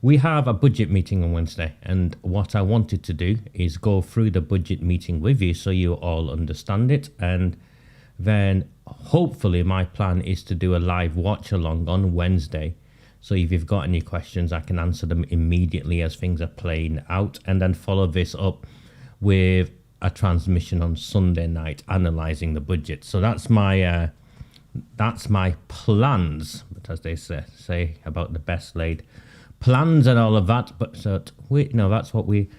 We have a budget meeting on Wednesday, and what I wanted to do is go through the budget meeting with you so you all understand it, and then hopefully my plan is to do a live watch along on Wednesday. So if you've got any questions, I can answer them immediately as things are playing out, and then follow this up with a transmission on Sunday night analysing the budget. So that's my plans, but as they say about the best laid plans and all of that. But that's what we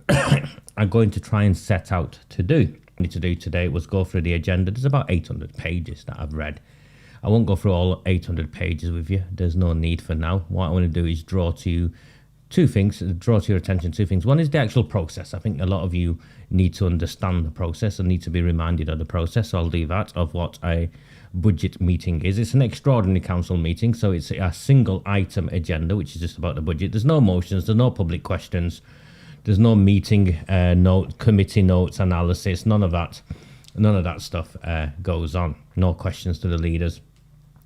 are going to try and set out to do. What I need to do today was go through the agenda. There's about 800 pages that I've read. I won't go through all 800 pages with you. There's no need for now. What I want to do is draw to your attention two things. One is the actual process. I think a lot of you need to understand the process and need to be reminded of the process. So I'll do that, of what a budget meeting is. It's an extraordinary council meeting, so it's a single item agenda, which is just about the budget. There's no motions, there's no public questions, there's no meeting committee notes, analysis, none of that stuff goes on. No questions to the leaders.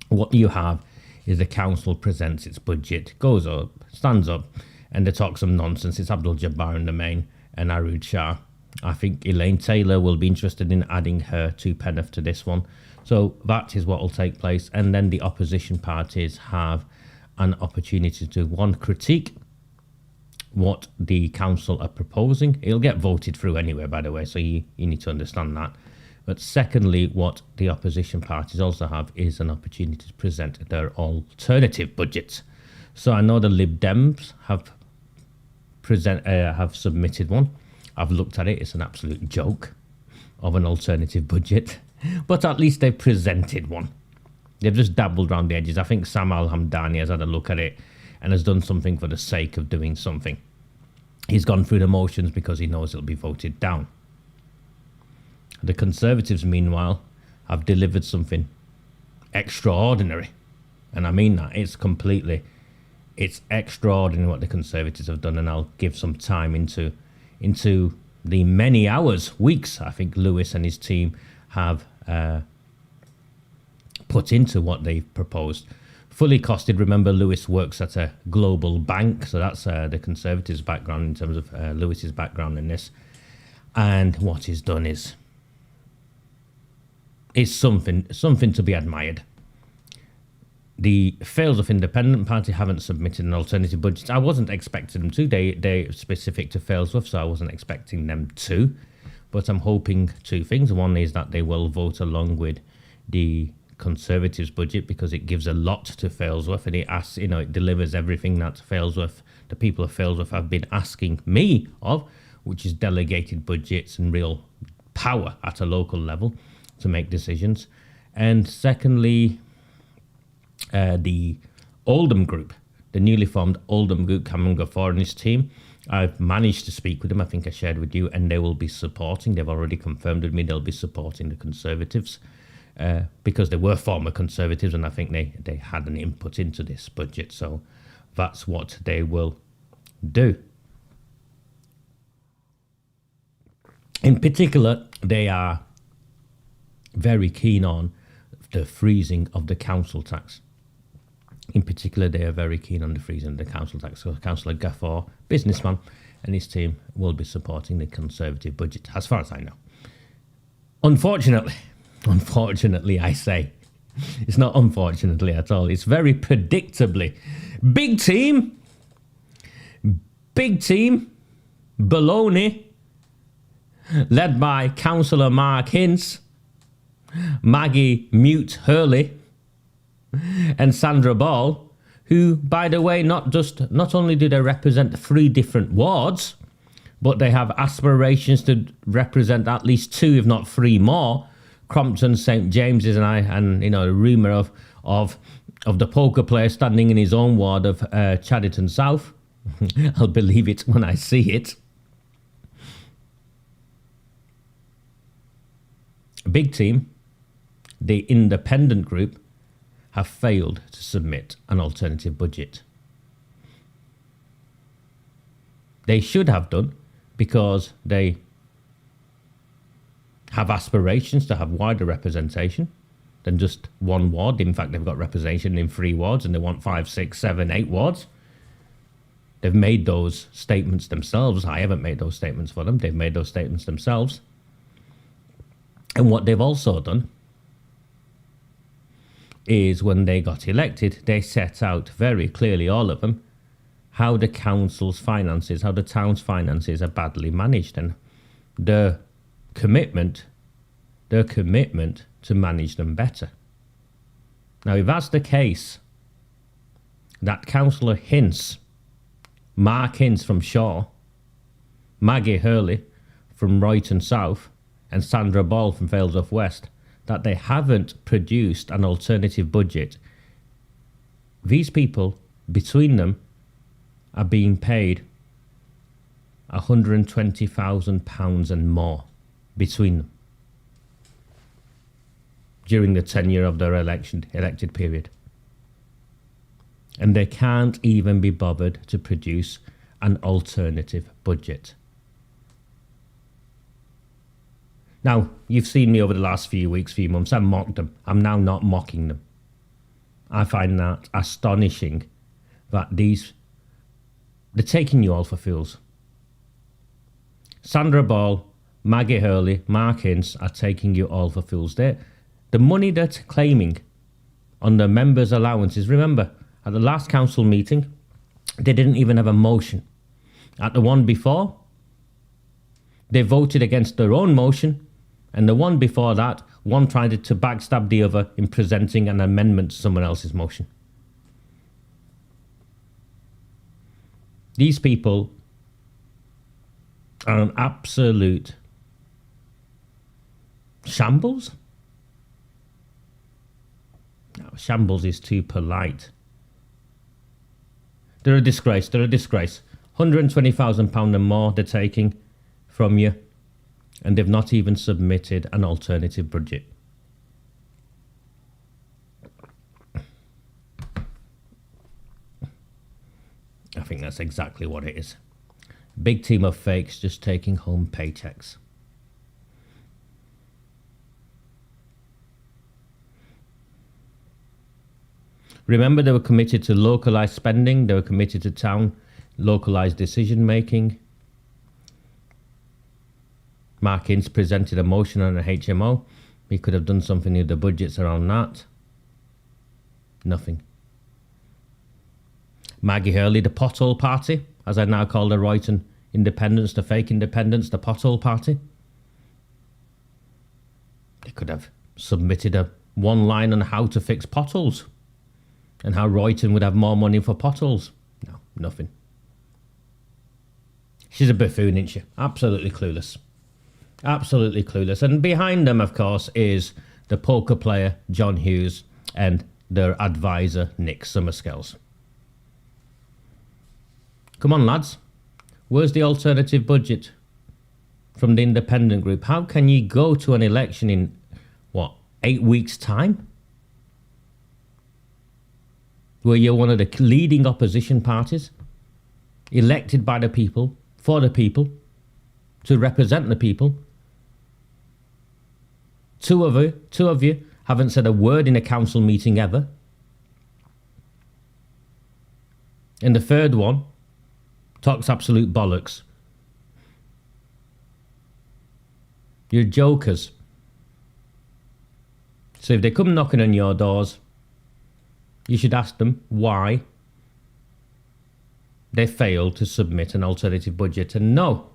What you have is the council presents its budget, goes up, stands up, and they talk some nonsense. It's Abdul Jabbar in the main and AROOJ Shah. I think Elaine Taylor will be interested in adding her 2 pence to this one. So that is what will take place. And then the opposition parties have an opportunity to, one, critique what the council are proposing. It'll get voted through anyway, by the way, so you need to understand that. But secondly, what the opposition parties also have is an opportunity to present their alternative budgets. So I know the Lib Dems have submitted one. I've looked at it. It's an absolute joke of an alternative budget. But at least they've presented one. They've just dabbled around the edges. I think Sam Al-Hamdani has had a look at it and has done something for the sake of doing something. He's gone through the motions because he knows it'll be voted down. The Conservatives, meanwhile, have delivered something extraordinary. And I mean that. It's extraordinary what the Conservatives have done, and I'll give some time into the many hours, weeks, I think Lewis and his team have put into what they've proposed. Fully costed. Remember, Lewis works at a global bank, so that's the Conservatives' background in terms of Lewis's background in this. And what he's done is something to be admired. The Failsworth Independent Party haven't submitted an alternative budget. I wasn't expecting them to. They're specific to Failsworth, so I wasn't expecting them to. But I'm hoping 2 things. One is that they will vote along with the Conservatives' budget, because it gives a lot to Failsworth, and it delivers everything that the people of Failsworth have been asking me of, which is delegated budgets and real power at a local level to make decisions. And secondly, the Oldham group, the newly formed Oldham group, Cameron Gaffar and his team, I've managed to speak with them. I think I shared with you, and they will be supporting. They've already confirmed with me they'll be supporting the Conservatives because they were former Conservatives, and I think they had an input into this budget. So that's what they will do. In particular, they are very keen on the freezing of the council tax. In particular, they are very keen on the freezing of the council tax. So Councillor Gaffar, businessman, and his team will be supporting the Conservative budget, as far as I know. Unfortunately, I say. It's not unfortunately at all. It's very predictably. Big team, baloney, led by Councillor Mark Hints, Maggie Mute Hurley, and Sandra Ball, who, by the way, not only do they represent 3 different wards, but they have aspirations to represent at least 2, if not 3 more. Crompton, St James's, and a rumour of the poker player standing in his own ward of Chadderton South. I'll believe it when I see it. Big team, the independent group, have failed to submit an alternative budget. They should have done, because they have aspirations to have wider representation than just 1 ward. In fact, they've got representation in 3 wards, and they want 5, 6, 7, 8 wards. They've made those statements themselves. I haven't made those statements for them. They've made those statements themselves. And what they've also done is when they got elected, they set out very clearly, all of them, how the council's finances, how the town's finances are badly managed, and their commitment to manage them better. Now, if that's the case, that Councillor Hints, Mark Hints from Shah, Maggie Hurley from Royton South, and Sandra Ball from Failsworth West, that they haven't produced an alternative budget, these people, between them, are being paid £120,000 and more between them during the tenure of their elected period. And they can't even be bothered to produce an alternative budget. Now, you've seen me over the last few weeks, few months, I mocked them. I'm now not mocking them. I find that astonishing that they're taking you all for fools. Sandra Ball, Maggie Hurley, Mark Hints are taking you all for fools. The money they're claiming on the members' allowances, remember, at the last council meeting, they didn't even have a motion. At the one before, they voted against their own motion, and the one before that, one tried to backstab the other in presenting an amendment to someone else's motion. These people are an absolute shambles. No, shambles is too polite. They're a disgrace. They're a disgrace. £120,000 and more they're taking from you, and they've not even submitted an alternative budget. I think that's exactly what it is. Big team of fakes just taking home paychecks. Remember, they were committed to localised spending. They were committed to town localised decision making. Mark Ince presented a motion on a HMO. He could have done something with the budgets around that. Nothing. Maggie Hurley, the pothole party, as I now call the Royton independents, the fake independents, the pothole party. They could have submitted one line on how to fix potholes and how Royton would have more money for potholes. No, nothing. She's a buffoon, isn't she? Absolutely clueless. Absolutely clueless. And behind them, of course, is the poker player, John Hughes, and their advisor, Nick Summerskells. Come on, lads. Where's the alternative budget from the independent group? How can you go to an election in, 8 weeks' time? Where you're one of the leading opposition parties, elected by the people, for the people, to represent the people. Two of you haven't said a word in a council meeting ever. And the third one talks absolute bollocks. You're jokers. So if they come knocking on your doors, you should ask them why they failed to submit an alternative budget. And no,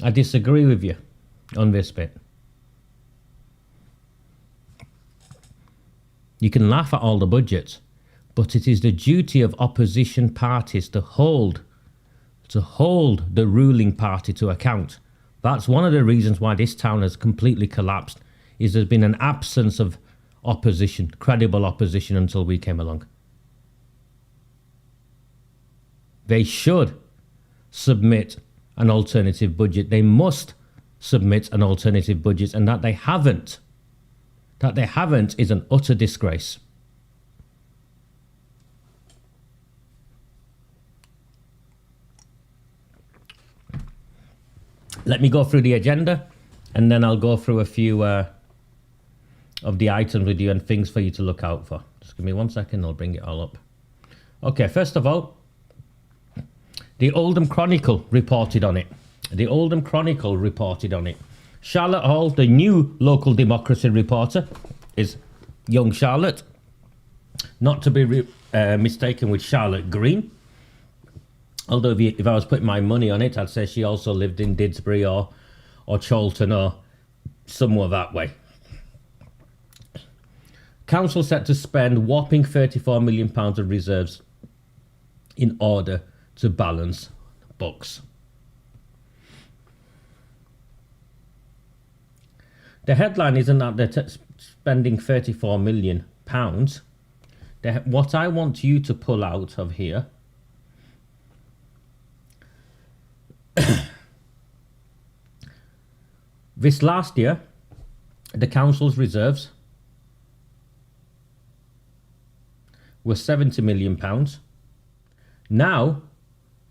I disagree with you on this bit. You can laugh at all the budgets, but it is the duty of opposition parties to hold the ruling party to account. That's one of the reasons why this town has completely collapsed, is there's been an absence of opposition, credible opposition, until we came along. They should submit an alternative budget. They must submit an alternative budget, and that they haven't is an utter disgrace. Let me go through the agenda, and then I'll go through a few of the items with you and things for you to look out for. Just give me 1 second, I'll bring it all up. Okay, first of all, The Oldham Chronicle reported on it. The Oldham Chronicle reported on it. Charlotte Hall, the new local democracy reporter, is young Charlotte. Not to be mistaken with Charlotte Green. Although if I was putting my money on it, I'd say she also lived in Didsbury or Chorlton or somewhere that way. Council set to spend whopping £34 million of reserves in order to balance books. The headline isn't that they're spending £34 million. What I want you to pull out of here this last year, the council's reserves were £70 million. Now,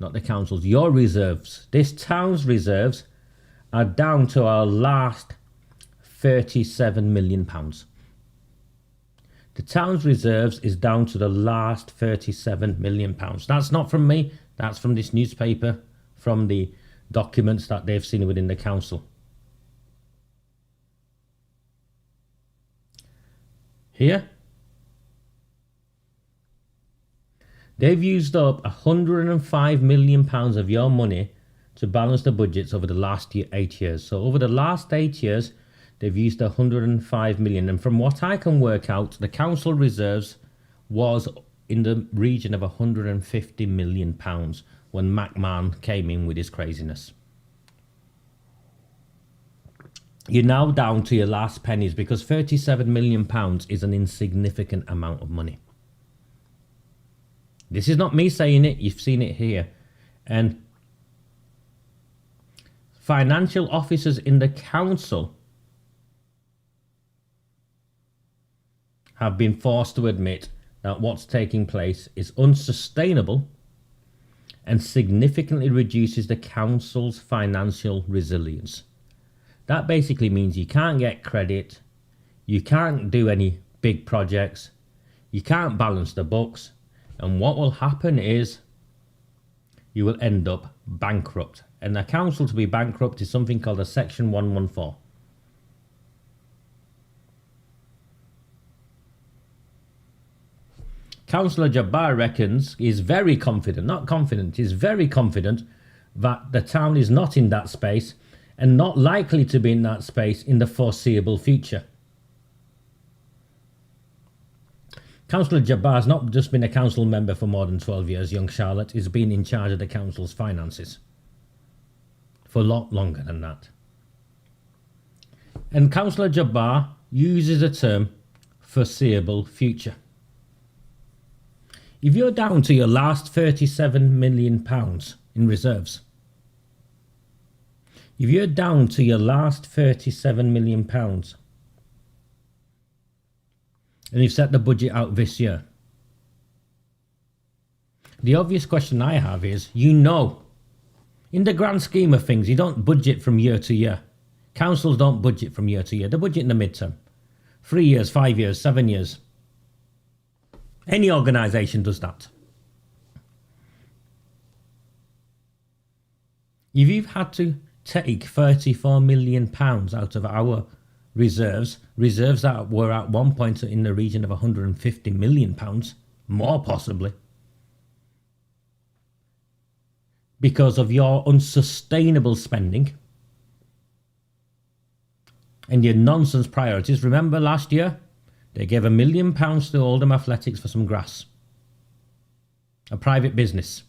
not the council's, your reserves, this town's reserves are down to our last £37 million. The town's reserves is down to the last £37 million. That's not from me, that's from this newspaper, from the documents that they've seen within the council. Here, they've used up £105 million of your money to balance the budgets over the last 8 years. So over the last 8 years, they've used £105 million. And from what I can work out, the council reserves was in the region of £150 million when McMAHON came in with his craziness. You're now down to your last pennies because £37 million is an insignificant amount of money. This is not me saying it, you've seen it here. And financial officers in the council have been forced to admit that what's taking place is unsustainable and significantly reduces the council's financial resilience. That basically means you can't get credit, you can't do any big projects, you can't balance the books, and what will happen is you will end up bankrupt. And a council to be bankrupt is something called a Section 114. Councillor Jabbar reckons, is very confident, not confident, is very confident that the town is not in that space and not likely to be in that space in the foreseeable future. Councillor Jabbar has not just been a council member for more than 12 years, young Charlotte. He's been in charge of the council's finances for a lot longer than that. And Councillor Jabbar uses the term foreseeable future. If you're down to your last £37 million in reserves, if you're down to your last £37 million and you've set the budget out this year, the obvious question I have is, in the grand scheme of things, you don't budget from year to year. Councils don't budget from year to year. They budget in the midterm. 3 years, 5 years, 7 years. Any organisation does that. If you've had to take £34 million out of our reserves that were at one point in the region of £150 million, more possibly, because of your unsustainable spending and your nonsense priorities. Remember last year, they gave £1 million to Oldham Athletics for some grass. A private business.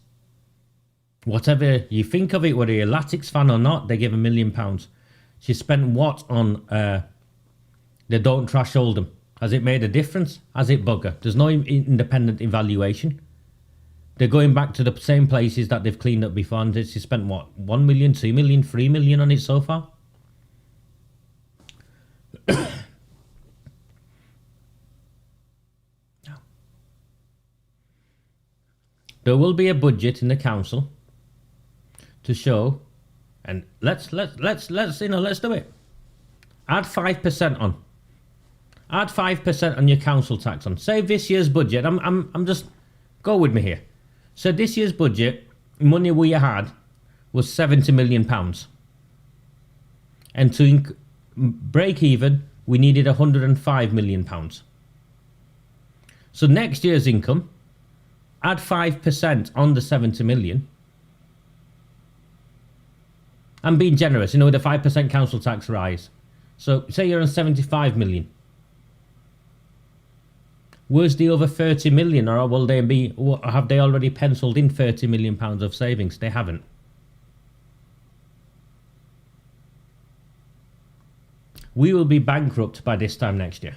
Whatever you think of it, whether you're a Latics fan or not, they give £1 million. She spent what on the Don't Trash Oldham? Has it made a difference? Has it bugger? There's no independent evaluation. They're going back to the same places that they've cleaned up before, and she spent what, 1 million, 2 million, 3 million on it so far? There will be a budget in the council to show, and let's do it. Add 5% on. Add 5% on your council tax on. Say this year's budget. I'm just, go with me here. So this year's budget, money we had was £70 million. And to break even, we needed £105 million. So next year's income, add 5% on the 70 million. I'm being generous, with a 5% council tax rise. So say you're on 75 million. Where's the other 30 million? Or will they be? Have they already penciled in £30 million of savings? They haven't. We will be bankrupt by this time next year.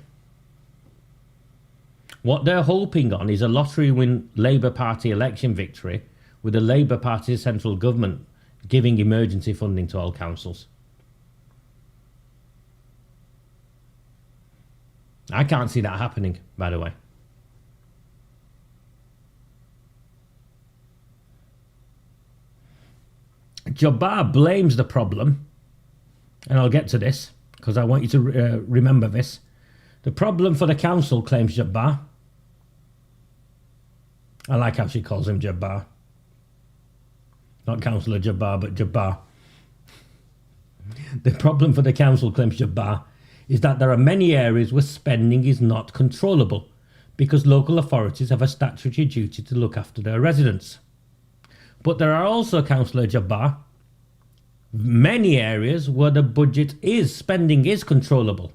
What they're hoping on is a lottery win Labour Party election victory with the Labour Party central government giving emergency funding to all councils. I can't see that happening, by the way. Jabbar blames the problem, and I'll get to this because I want you to remember this. The problem for the council, claims Jabbar. I like how she calls him Jabbar. Not Councillor Jabbar, but Jabbar. The problem for the council, claims Jabbar, is that there are many areas where spending is not controllable because local authorities have a statutory duty to look after their residents. But there are also, Councillor Jabbar, many areas where the spending is controllable,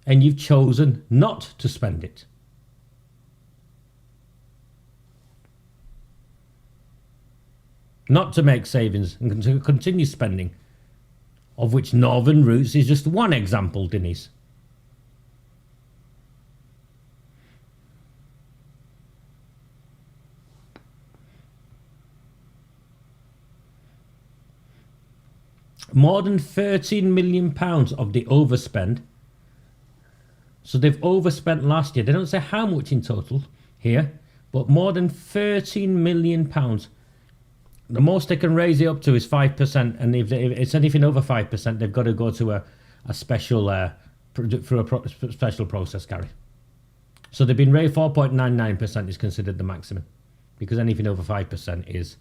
and you've chosen not to spend it. Not to make savings and to continue spending, of which Northern Routes is just one example, Denise. More than £13 million of the overspend. So they've overspent last year. They don't say how much in total here, but more than £13 million. The most they can raise it up to is 5%, and if it's anything over 5%, they've got to go to a special special process, Gary. So they've been raised 4.99% is considered the maximum, because anything over 5% is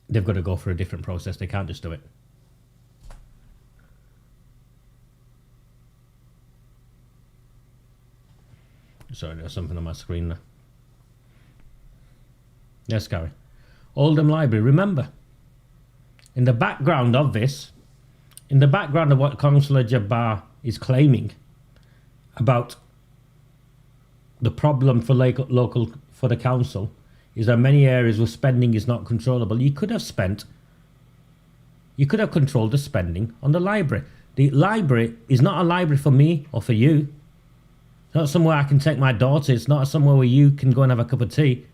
they've got to go for a different process. They can't just do it. Sorry, there's something on my screen there. Yes, Gary. Oldham Library. Remember, in the background of this, in the background of what Councillor Jabbar is claiming about the problem for for the council, is there many areas where spending is not controllable. You could have controlled the spending on the library. The library is not a library for me or for you. It's not somewhere I can take my daughter. It's not somewhere where you can go and have a cup of tea.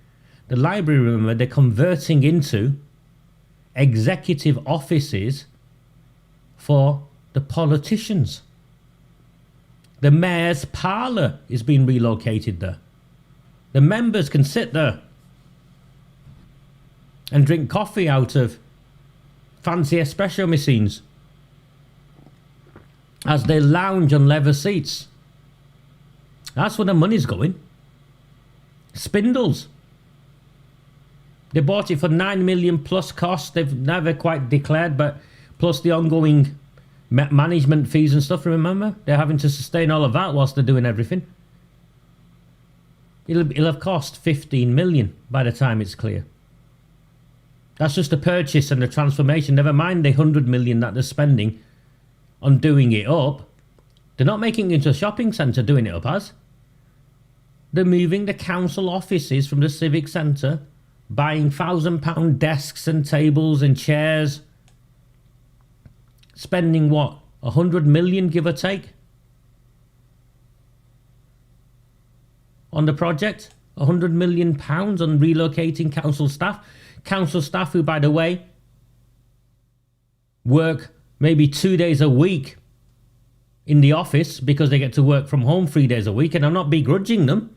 The library, remember, they're converting into executive offices for the politicians. The mayor's parlour is being relocated there. The members can sit there and drink coffee out of fancy espresso machines as they lounge on leather seats. That's where the money's going. Spindles. They bought it for 9 million plus cost. They've never quite declared, but plus the ongoing management fees and stuff, remember? They're having to sustain all of that whilst they're doing everything. It'll have cost 15 million by the time it's clear. That's just the purchase and the transformation. Never mind the 100 million that they're spending on doing it up. They're not making it into a shopping centre doing it up as. They're moving the council offices from the civic centre, buying £1,000 desks and tables and chairs, spending what, 100 million give or take on the project, 100 million pounds on relocating council staff who, by the way, work maybe 2 days a week in the office because they get to work from home 3 days a week, and I'm not begrudging them.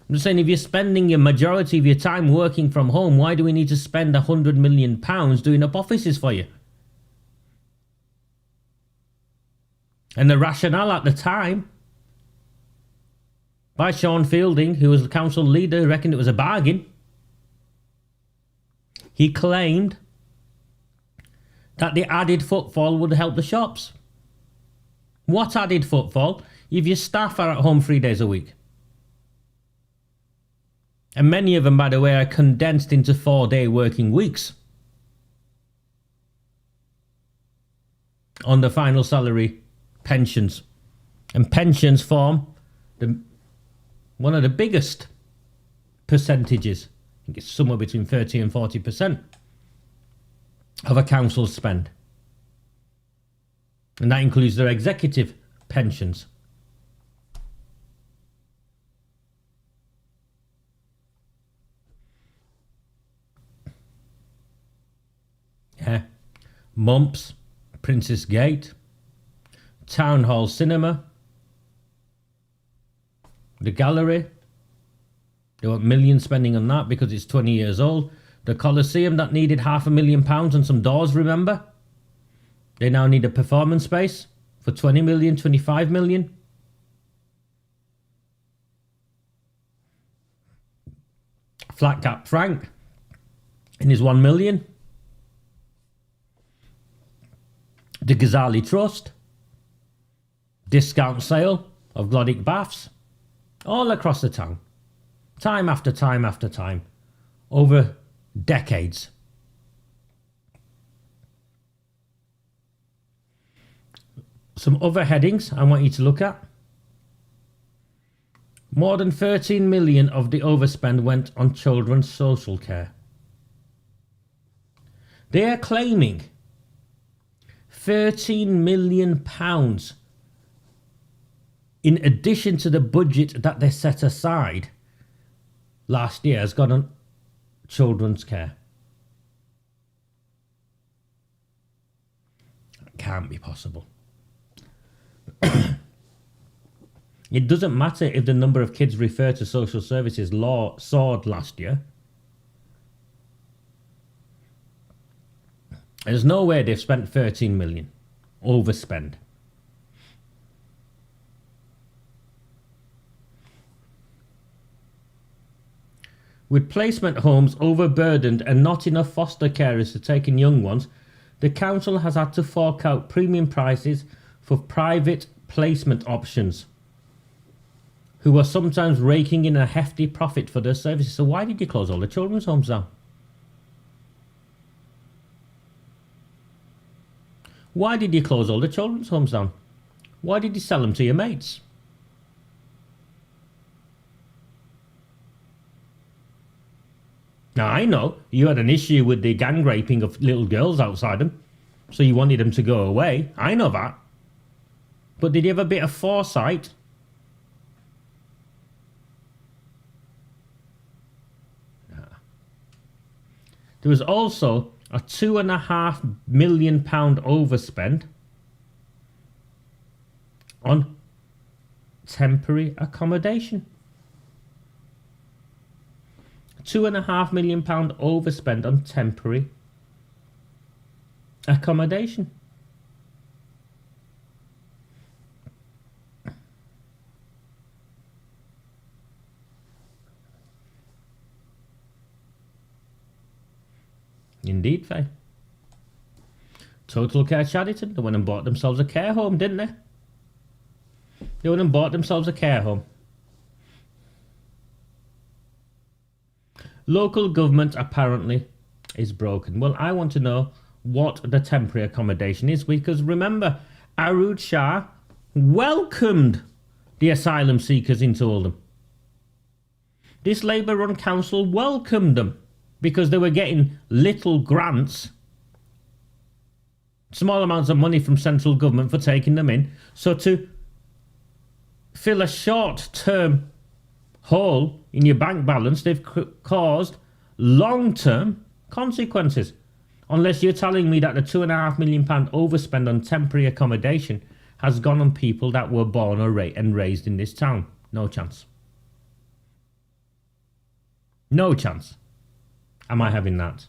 I'm just saying, if you're spending your majority of your time working from home, why do we need to spend £100 million doing up offices for you? And the rationale at the time by Sean Fielding, who was the council leader, reckoned it was a bargain. He claimed that the added footfall would help the shops. What added footfall if your staff are at home 3 days a week? And many of them, by the way, are condensed into 4-day working weeks on the final salary pensions. And pensions form one of the biggest percentages. I think it's somewhere between 30 and 40% of a council's spend. And that includes their executive pensions. Yeah. Mumps, Princess Gate, Town Hall Cinema, the Gallery. They want millions spending on that because it's 20 years old. The Coliseum that needed £500,000 and some doors, remember? They now need a performance space for 20 million, 25 million. Flat Cap Frank in his 1 million. The Ghazali Trust. Discount sale of Glodic baths. All across the town. Time after time after time. Over decades. Some other headings I want you to look at. More than 13 million of the overspend went on children's social care. They are claiming £13 million in addition to the budget that they set aside last year has gone on children's care. That can't be possible. It doesn't matter if the number of kids referred to social services law soared last year. There's no way they've spent 13 million. Overspend. With placement homes overburdened and not enough foster carers to take in young ones, the council has had to fork out premium prices for private placement options, who are sometimes raking in a hefty profit for their services. So why did you close all the children's homes down? Why did you close all the children's homes down? Why did you sell them to your mates? Now, I know you had an issue with the gang raping of little girls outside them, so you wanted them to go away. I know that. But did you have a bit of foresight? There was also a £2.5 million overspend on temporary accommodation. £2.5 million overspend on temporary accommodation. Indeed, Faye. Total Care Chariton, they went and bought themselves a care home, didn't they? They went and bought themselves a care home. Local government apparently is broken. Well, I want to know what the temporary accommodation is, because remember, AROOJ Shah welcomed the asylum seekers into Oldham. This Labour-run council welcomed them because they were getting little grants, small amounts of money from central government for taking them in. So to fill a short-term hole in your bank balance, they've caused long-term consequences. Unless you're telling me that the £2.5 million overspend on temporary accommodation has gone on people that were born and raised in this town. No chance. No chance. Am I having that?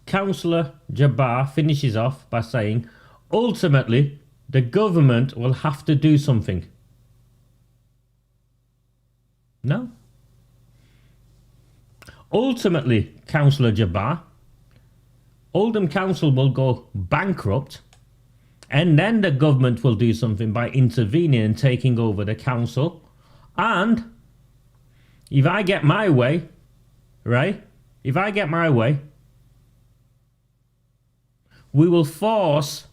Councillor Jabbar finishes off by saying, ultimately, the government will have to do something. No. Ultimately, Councillor Jabbar, Oldham Council will go bankrupt, and then the government will do something by intervening and taking over the council. And if I get my way, right? If I get my way, we will force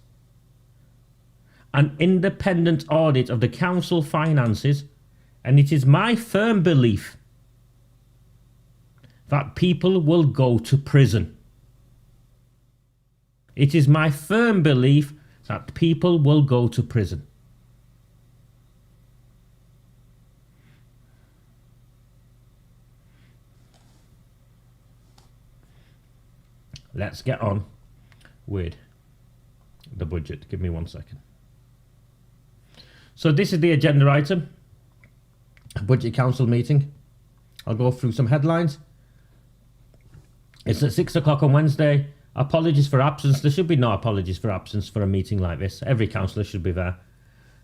an independent audit of the council finances, and it is my firm belief that people will go to prison. It is my firm belief that people will go to prison. Let's get on with the budget. Give me 1 second. So this is the agenda item, Budget Council meeting. I'll go through some headlines. It's at 6 o'clock on Wednesday. Apologies for absence. There should be no apologies for absence for a meeting like this. Every councillor should be there.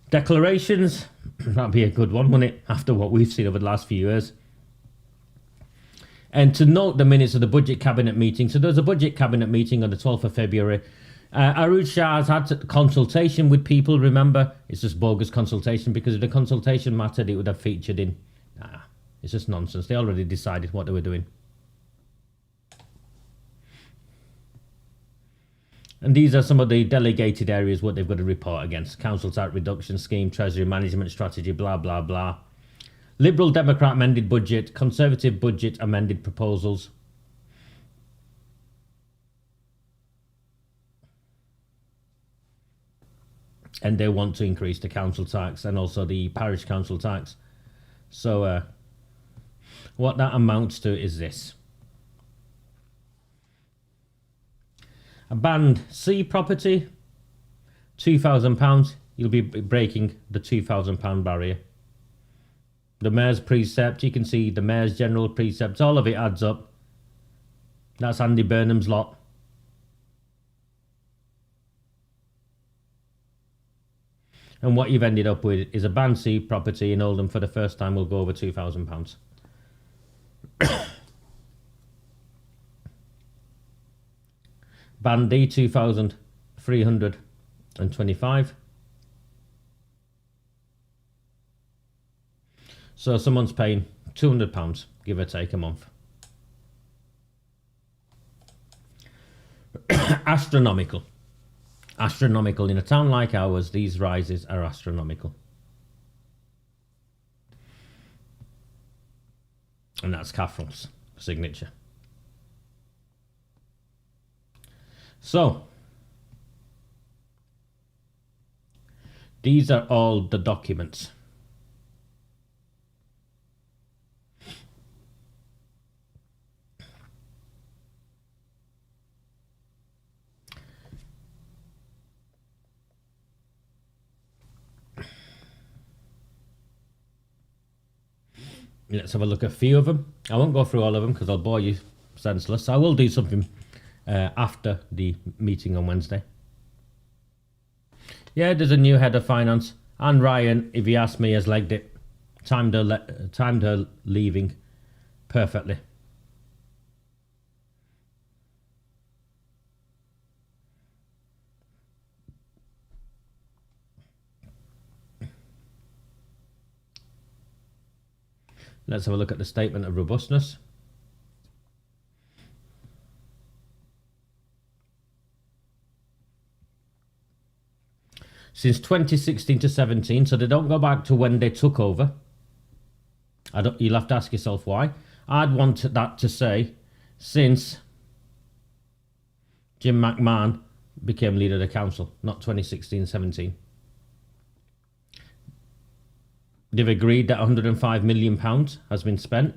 Declarations, that'd be a good one, wouldn't it? After what we've seen over the last few years. And to note the minutes of the Budget Cabinet meeting. So there was a Budget Cabinet meeting on the 12th of February. AROOJ Shah has had consultation with people. Remember, it's just bogus consultation, because if the consultation mattered, it would have featured in. Nah, it's just nonsense. They already decided what they were doing. And these are some of the delegated areas what they've got to report against. Council tax reduction scheme, Treasury management strategy, blah, blah, blah. Liberal Democrat amended budget, Conservative budget amended proposals. And they want to increase the council tax and also the parish council tax. So what that amounts to is this. A Band C property, £2,000. You'll be breaking the £2,000 barrier. The Mayor's precept, you can see the Mayor's general precepts, all of it adds up. That's Andy Burnham's lot. And what you've ended up with is a Band C property in Oldham for the first time will go over £2,000. Band D, 2,325. So someone's paying £200, give or take, a month. Astronomical. Astronomical. In a town like ours, these rises are astronomical. And that's Catherine's signature. So, these are all the documents. Let's have a look at a few of them. I won't go through all of them because I'll bore you senseless. I will do something after the meeting on Wednesday. Yeah, there's a new head of finance. And Ryan, if you ask me, has legged it. Timed her leaving perfectly. Let's have a look at the statement of robustness. Since 2016 to 17, so they don't go back to when they took over. You'll have to ask yourself why. I'd want that to say since Jim McMahon became leader of the council, not 2016-17. They've agreed that £105 million has been spent.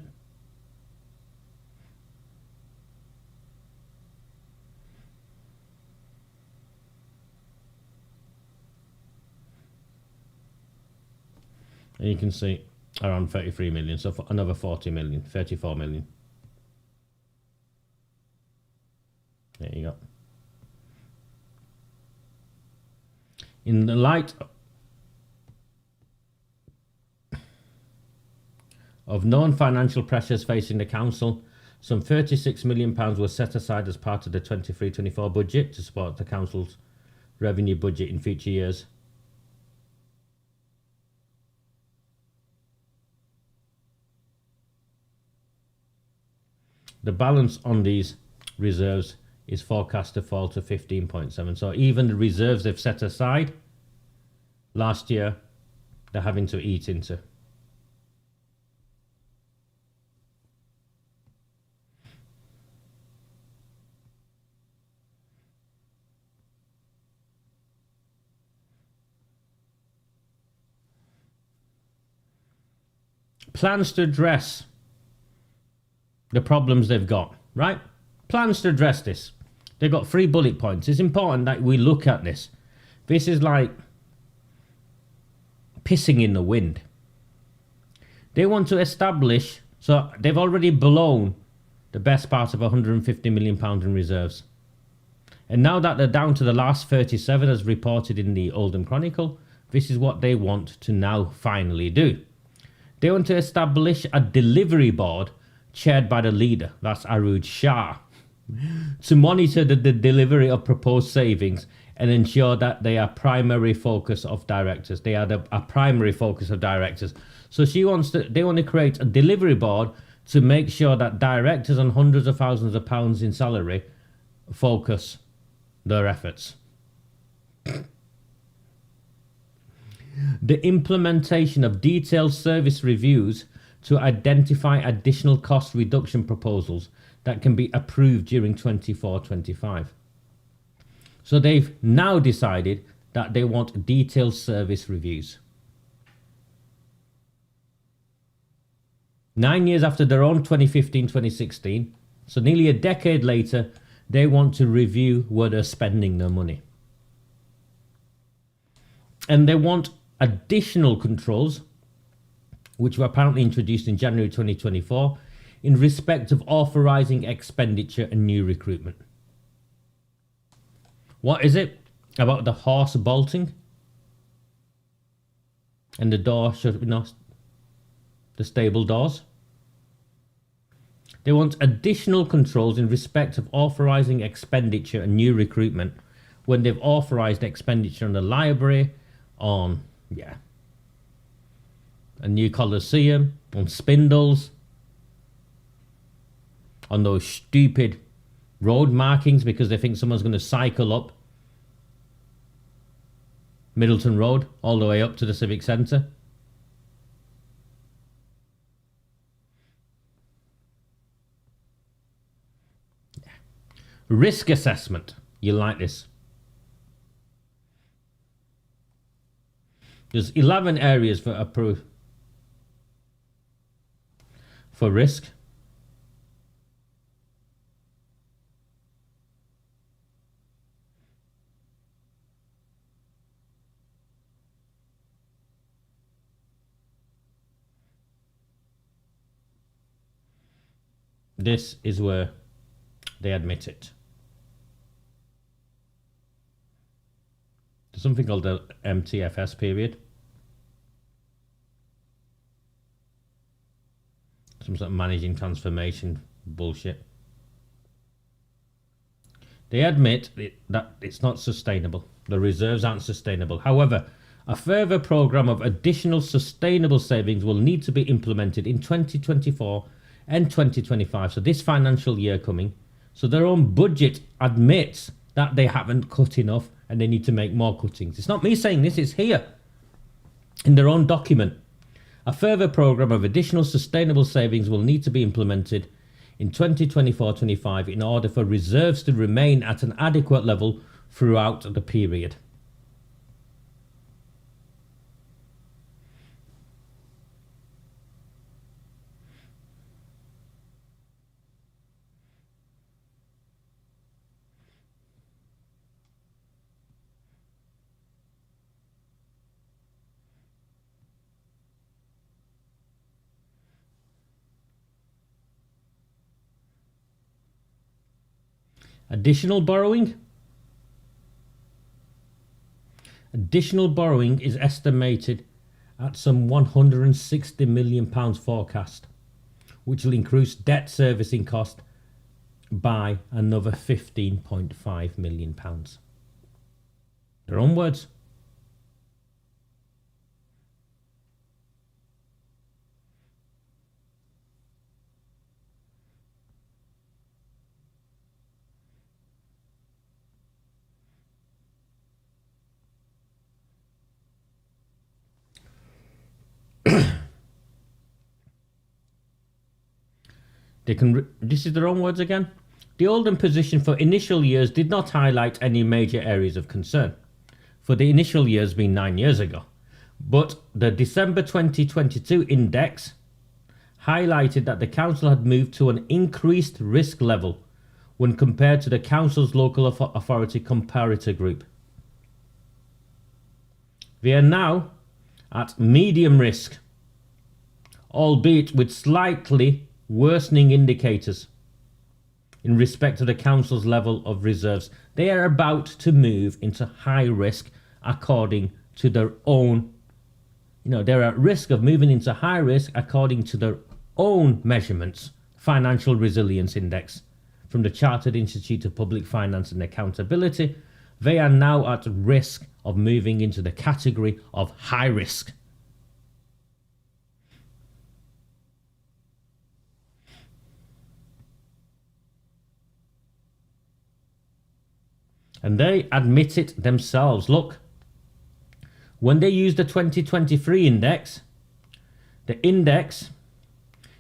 And you can see around 33 million, so for another 40 million, 34 million. There you go. In the light Of known financial pressures facing the council, some £36 million was set aside as part of the 23-24 budget to support the council's revenue budget in future years. The balance on these reserves is forecast to fall to 15.7. So even the reserves they've set aside last year, they're having to eat into. Plans to address the problems they've got, right? Plans to address this. They've got 3 bullet points. It's important that we look at this. This is like pissing in the wind. They want to establish, so they've already blown the best part of £150 million in reserves. And now that they're down to the last 37 as reported in the Oldham Chronicle, this is what they want to now finally do. They want to establish a delivery board chaired by the leader, that's AROOJ Shah, to monitor the delivery of proposed savings and ensure that they are primary focus of directors. They are a primary focus of directors. So they want to create a delivery board to make sure that directors on hundreds of thousands of pounds in salary focus their efforts. The implementation of detailed service reviews to identify additional cost reduction proposals that can be approved during 24-25. So they've now decided that they want detailed service reviews. 9 years after their own 2015-2016, so nearly a decade later, they want to review where they're spending their money. And they want additional controls, which were apparently introduced in January 2024, in respect of authorising expenditure and new recruitment. What is it about the horse bolting and the door shut, the stable doors? They want additional controls in respect of authorising expenditure and new recruitment when they've authorised expenditure on the library, on a new Colosseum, on spindles, on those stupid road markings because they think someone's going to cycle up Middleton Road all the way up to the Civic Centre. Risk assessment. You like this. There's 11 areas for risk. This is where they admit it. There's something called the MTFS period. Some sort of managing transformation bullshit. They admit that it's not sustainable. The reserves aren't sustainable. However, a further programme of additional sustainable savings will need to be implemented in 2024 and 2025. So this financial year coming. So their own budget admits that they haven't cut enough and they need to make more cuttings. It's not me saying this, it's here in their own document. A further programme of additional sustainable savings will need to be implemented in 2024-25 in order for reserves to remain at an adequate level throughout the period. Additional borrowing. Additional borrowing is estimated at some £160 million forecast, which will increase debt servicing cost by another £15.5 million. Their own words. This is their own words again. The Oldham position for initial years did not highlight any major areas of concern, for the initial years being 9 years ago. But the December 2022 index highlighted that the council had moved to an increased risk level when compared to the council's local authority comparator group. They are now at medium risk, albeit with slightly worsening indicators in respect to the council's level of reserves. They are about to move into high risk according to their own, they're at risk of moving into high risk according to their own measurements. Financial Resilience Index from the Chartered Institute of Public Finance and Accountability. They are now at risk of moving into the category of high risk. And they admit it themselves. Look, when they use the 2023 index, the index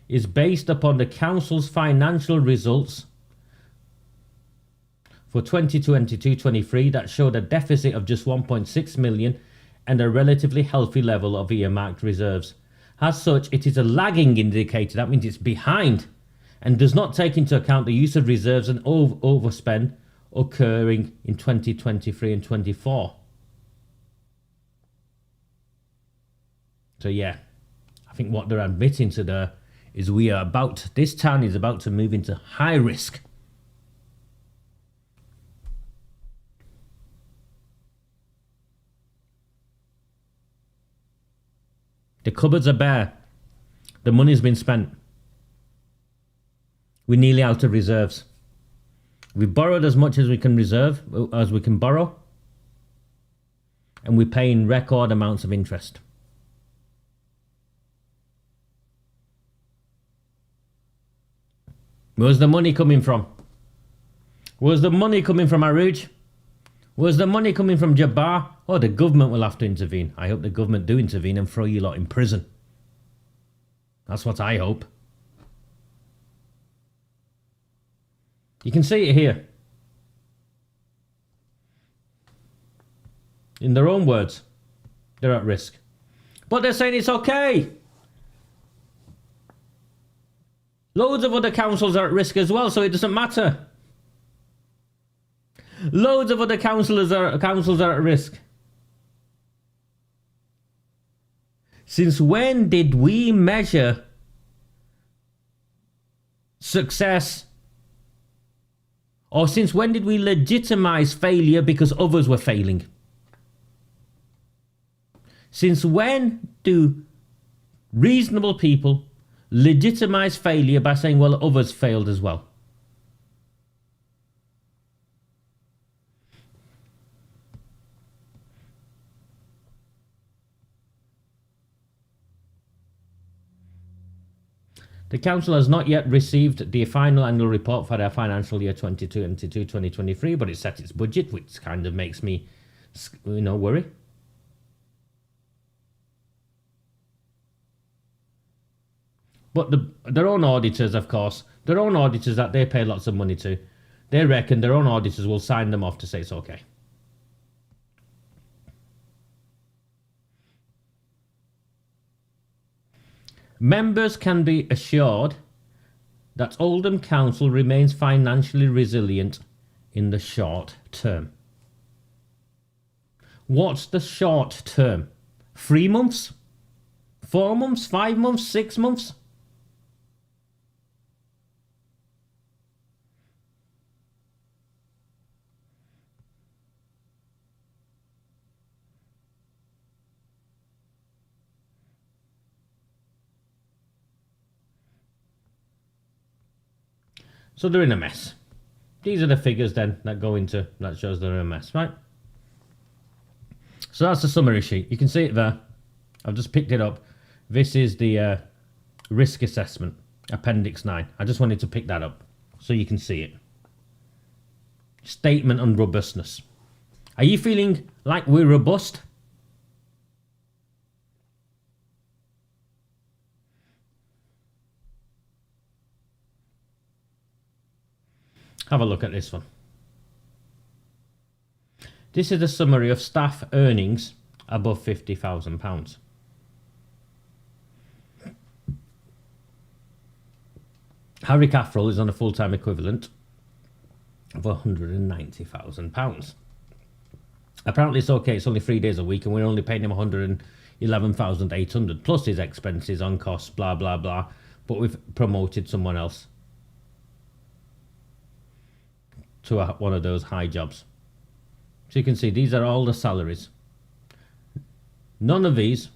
is based upon the council's financial results for 2022-23 that showed a deficit of just 1.6 million and a relatively healthy level of earmarked reserves. As such, it is a lagging indicator. That means it's behind and does not take into account the use of reserves and overspend occurring in 2023 and 24. So yeah, I think what they're admitting to there is this town is about to move into high risk. The cupboards are bare. The money's been spent. We're nearly out of reserves. We've borrowed as much as we can borrow, and we're paying record amounts of interest. Where's the money coming from? Where's the money coming from, AROOJ? Where's the money coming from, Jabbar? Oh, the government will have to intervene. I hope the government do intervene and throw you lot in prison. That's what I hope. You can see it here. In their own words, they're at risk. But they're saying it's okay. Loads of other councils are at risk as well, so it doesn't matter. Loads of other councils are at risk. Since when did we measure success? Or since when did we legitimize failure because others were failing? Since when do reasonable people legitimize failure by saying, well, others failed as well? The council has not yet received the final annual report for their financial year 2022-2023, but it set its budget, which kind of makes me, worry. But their own auditors, of course, their own auditors that they pay lots of money to, they reckon their own auditors will sign them off to say it's okay. Members can be assured that Oldham Council remains financially resilient in the short term. What's the short term? 3 months? 4 months? 5 months? 6 months? So they're in a mess. These are the figures then that go into, that shows they're in a mess, right? So that's the summary sheet. You can see it there. I've just picked it up. This is the risk assessment, Appendix 9. I just wanted to pick that up so you can see it. Statement on robustness. Are you feeling like we're robust? Have a look at this one. This is a summary of staff earnings above £50,000. Harry Caffrell is on a full-time equivalent of £190,000. Apparently it's okay, it's only 3 days a week and we're only paying him 111,800 plus his expenses on costs, blah, blah, blah. But we've promoted someone else to one of those high jobs. So you can see these are all the salaries. None of these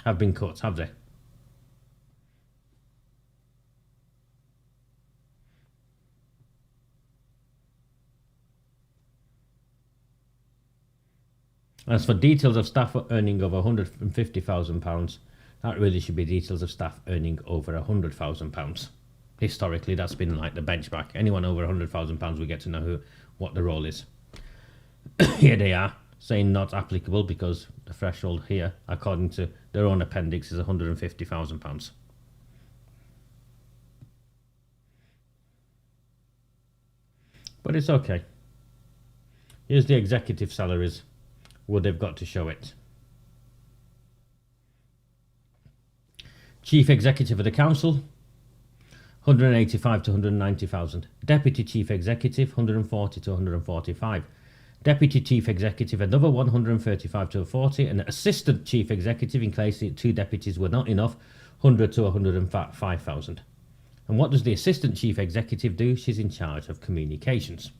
have been cut, have they? As for details of staff earning over £150,000, that really should be details of staff earning over £100,000. Historically, that's been like the benchmark. Anyone over £100,000, we get to know what the role is. Here they are, saying not applicable because the threshold here, according to their own appendix, is £150,000. But it's okay. Here's the executive salaries. Well, they've got to show it. Chief Executive of the Council, 185 to 190,000. Deputy Chief Executive, 140 to 145. Deputy Chief Executive, another 135 to 40. And Assistant Chief Executive, in case the 2 deputies were not enough, 100 to 105,000. And what does the Assistant Chief Executive do? She's in charge of communications.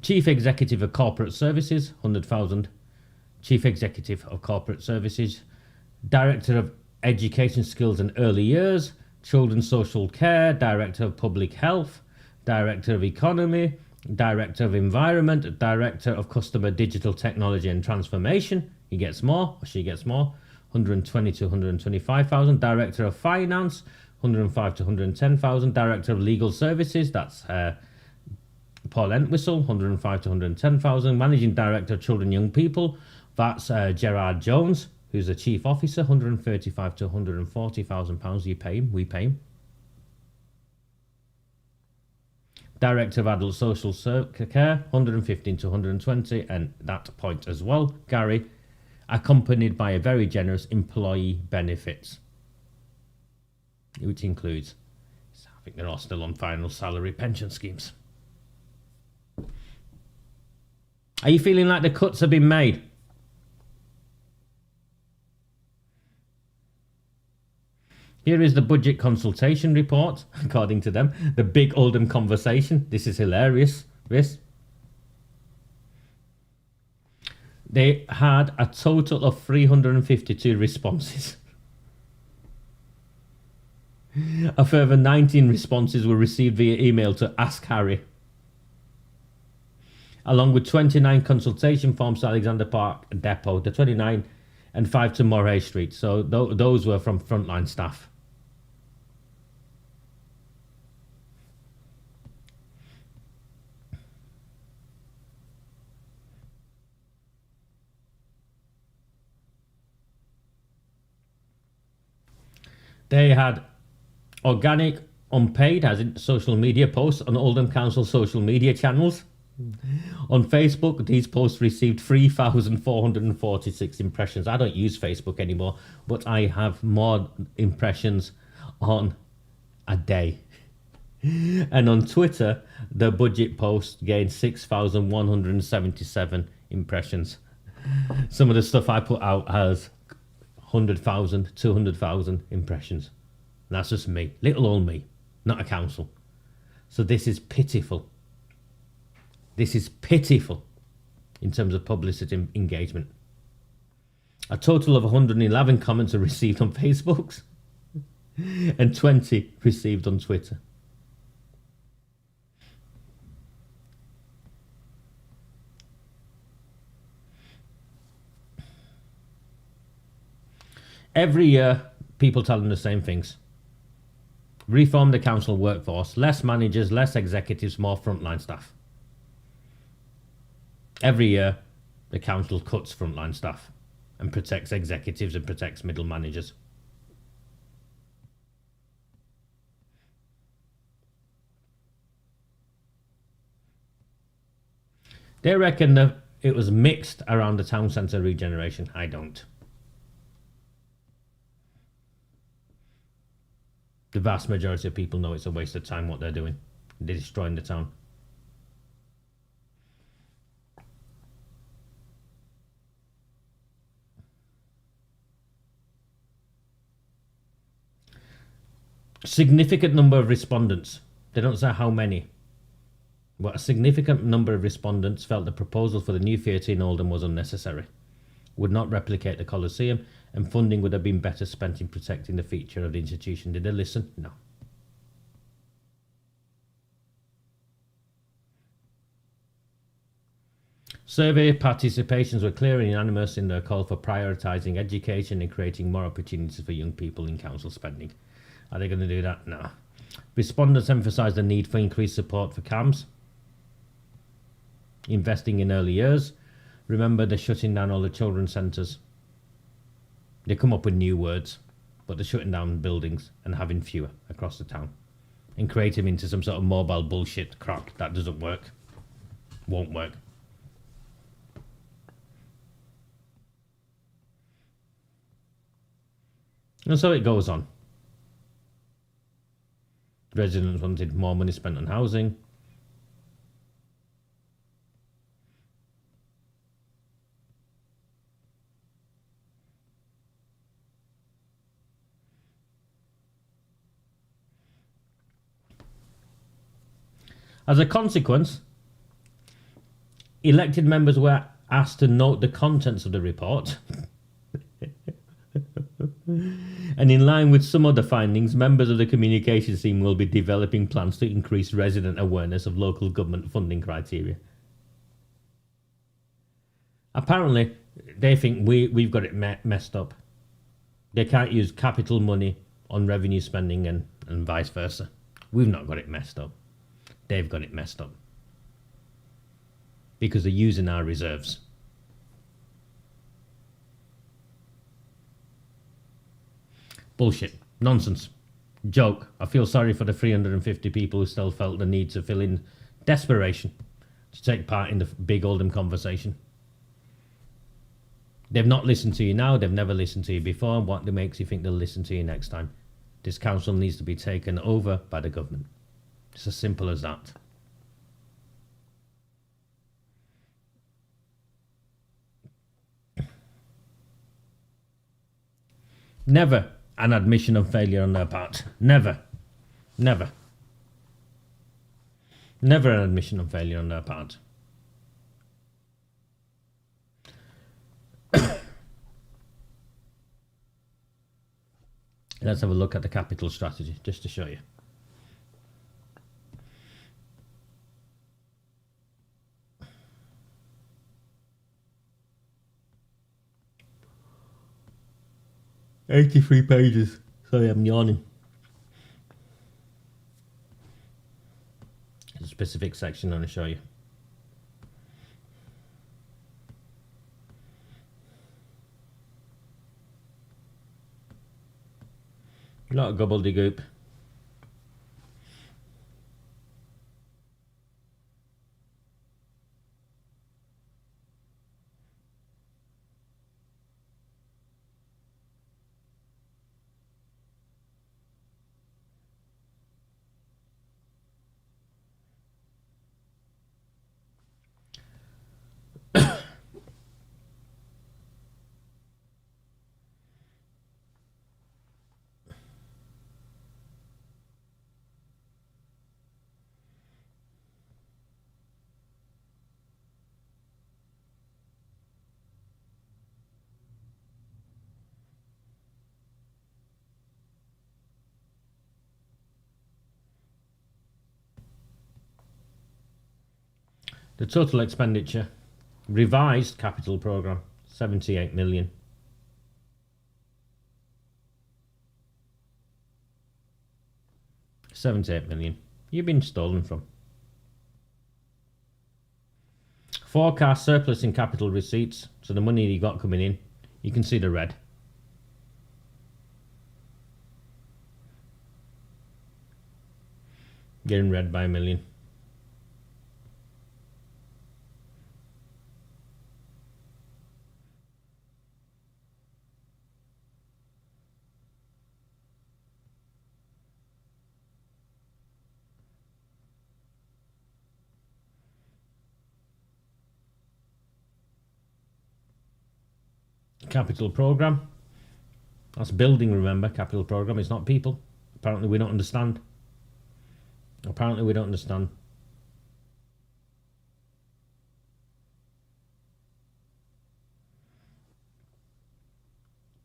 Chief Executive of Corporate Services, 100,000. Chief Executive of Corporate Services. Director of Education, Skills and Early Years. Children's Social Care. Director of Public Health. Director of Economy. Director of Environment. Director of Customer Digital Technology and Transformation. He gets more, or she gets more. 120 to 125,000. Director of Finance. 105 to 110,000. Director of Legal Services. That's Paul Entwistle, 105 to 110,000. Managing Director of Children and Young People, that's Gerard Jones, who's the Chief Officer, 135 to 140,000 pounds. You pay him, we pay him. Director of Adult Social Care, 115 to 120, and that point as well, Gary, accompanied by a very generous employee benefits, which includes, I think they're all still on final salary pension schemes. Are you feeling like the cuts have been made? Here is the budget consultation report, according to them. The big Oldham conversation. This is hilarious. This. They had a total of 352 responses. A further 19 responses were received via email to Ask Harry, along with 29 consultation forms to Alexander Park Depot, the 29 and 5 to Moray Street. So those were from frontline staff. They had organic, unpaid, as in social media posts on Oldham Council social media channels. On Facebook, these posts received 3,446 impressions. I don't use Facebook anymore, but I have more impressions on a day. And on Twitter, the budget post gained 6,177 impressions. Some of the stuff I put out has 100,000, 200,000 impressions. And that's just me, little old me, not a council. So this is pitiful. This is pitiful in terms of publicity engagement. A total of 111 comments are received on Facebook and 20 received on Twitter. Every year, people tell them the same things. Reform the council workforce, less managers, less executives, more frontline staff. Every year, the council cuts frontline staff and protects executives and protects middle managers. They reckon that it was mixed around the town centre regeneration. I don't. The vast majority of people know it's a waste of time what they're doing. They're destroying the town. Significant number of respondents. They don't say how many. But a significant number of respondents felt the proposal for the new theatre in Oldham was unnecessary, would not replicate the Coliseum, and funding would have been better spent in protecting the feature of the institution. Did they listen? No. Survey participations were clear and unanimous in their call for prioritising education and creating more opportunities for young people in council spending. Are they going to do that? No. Respondents emphasised the need for increased support for CAMS, investing in early years. Remember, they're shutting down all the children's centres. They come up with new words, but they're shutting down buildings and having fewer across the town and create them into some sort of mobile bullshit crap that doesn't work. Won't work. And so it goes on. Residents wanted more money spent on housing. As a consequence, elected members were asked to note the contents of the report. And in line with some other findings, members of the communications team will be developing plans to increase resident awareness of local government funding criteria. Apparently, they think we've got it messed up. They can't use capital money on revenue spending and vice versa. We've not got it messed up. They've got it messed up. Because they're using our reserves. Bullshit. Nonsense. Joke. I feel sorry for the 350 people who still felt the need to fill in desperation to take part in the big Oldham conversation. They've not listened to you now. They've never listened to you before. What makes you think they'll listen to you next time? This council needs to be taken over by the government. It's as simple as that. Never an admission of failure on their part. Never. Never. Never an admission of failure on their part. Let's have a look at the capital strategy, just to show you. $83 pages. Sorry, I'm yawning. There's a specific section I want to show you. Not a gobbledygook. The total expenditure, revised capital programme, 78 million. £78 million. You've been stolen from. Forecast surplus in capital receipts, so the money you got coming in, you can see the red. Getting red by 1 million. Capital programme. That's building, remember. Capital programme, it's not people. Apparently we don't understand. Apparently we don't understand.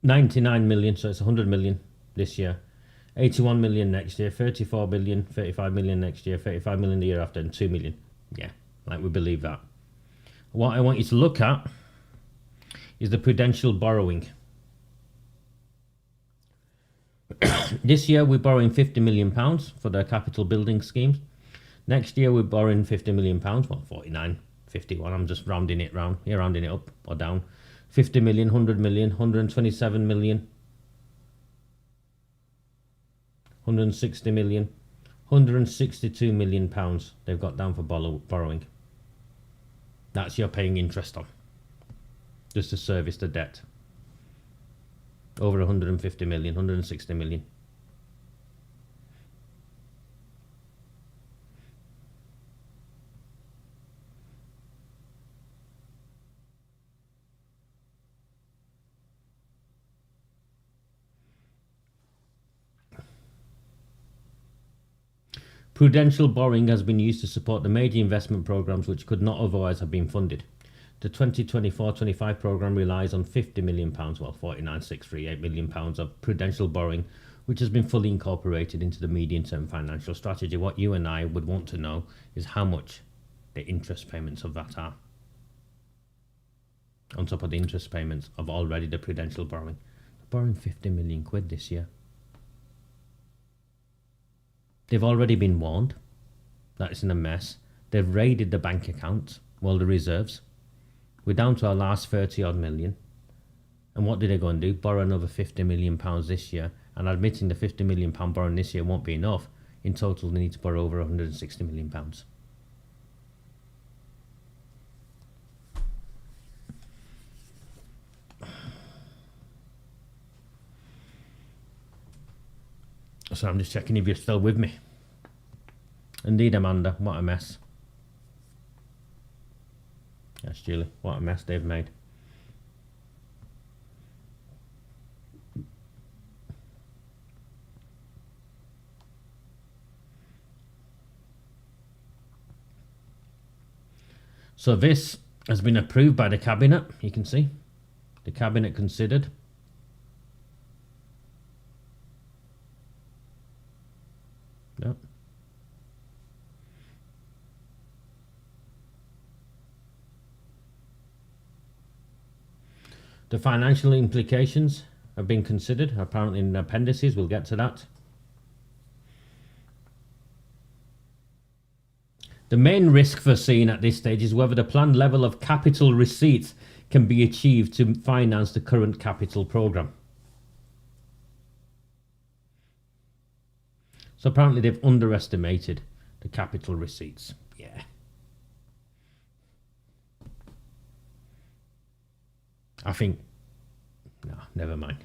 £99 million, so it's 100 million this year. 81 million next year, 34 billion, 35 million next year, 35 million the year after, and 2 million. Yeah, like we believe that. What I want you to look at is the prudential borrowing. This year we're borrowing £50 million for the capital building schemes. Next year we're borrowing £50 million, well 49, 51, I'm just rounding it round, yeah, rounding it up or down. 50 million, 100 million, 127 million, 160 million, 162 million pounds they've got down for borrowing. That's you're paying interest on, just to service the debt. Over 150 million, 160 million. Prudential borrowing has been used to support the major investment programs which could not otherwise have been funded. The 2024-25 programme relies on £50 million, well £49,638 million of prudential borrowing, which has been fully incorporated into the medium-term financial strategy. What you and I would want to know is how much the interest payments of that are, on top of the interest payments of already the prudential borrowing. They're borrowing 50 million quid this year. They've already been warned that it's in a mess. They've raided the bank accounts, well, the reserves. We're down to our last 30 odd million. And what did they go and do? Borrow another £50 million this year. And admitting the £50 million borrowing this year won't be enough. In total, they need to borrow over £160 million. So I'm just checking if you're still with me. Indeed, Amanda, what a mess. Yes, Julie, what a mess they've made. So this has been approved by the Cabinet, you can see. The Cabinet considered. Yep. The financial implications have been considered, apparently in the appendices, we'll get to that. The main risk foreseen at this stage is whether the planned level of capital receipts can be achieved to finance the current capital programme. So apparently they've underestimated the capital receipts. Yeah. I think, no, never mind.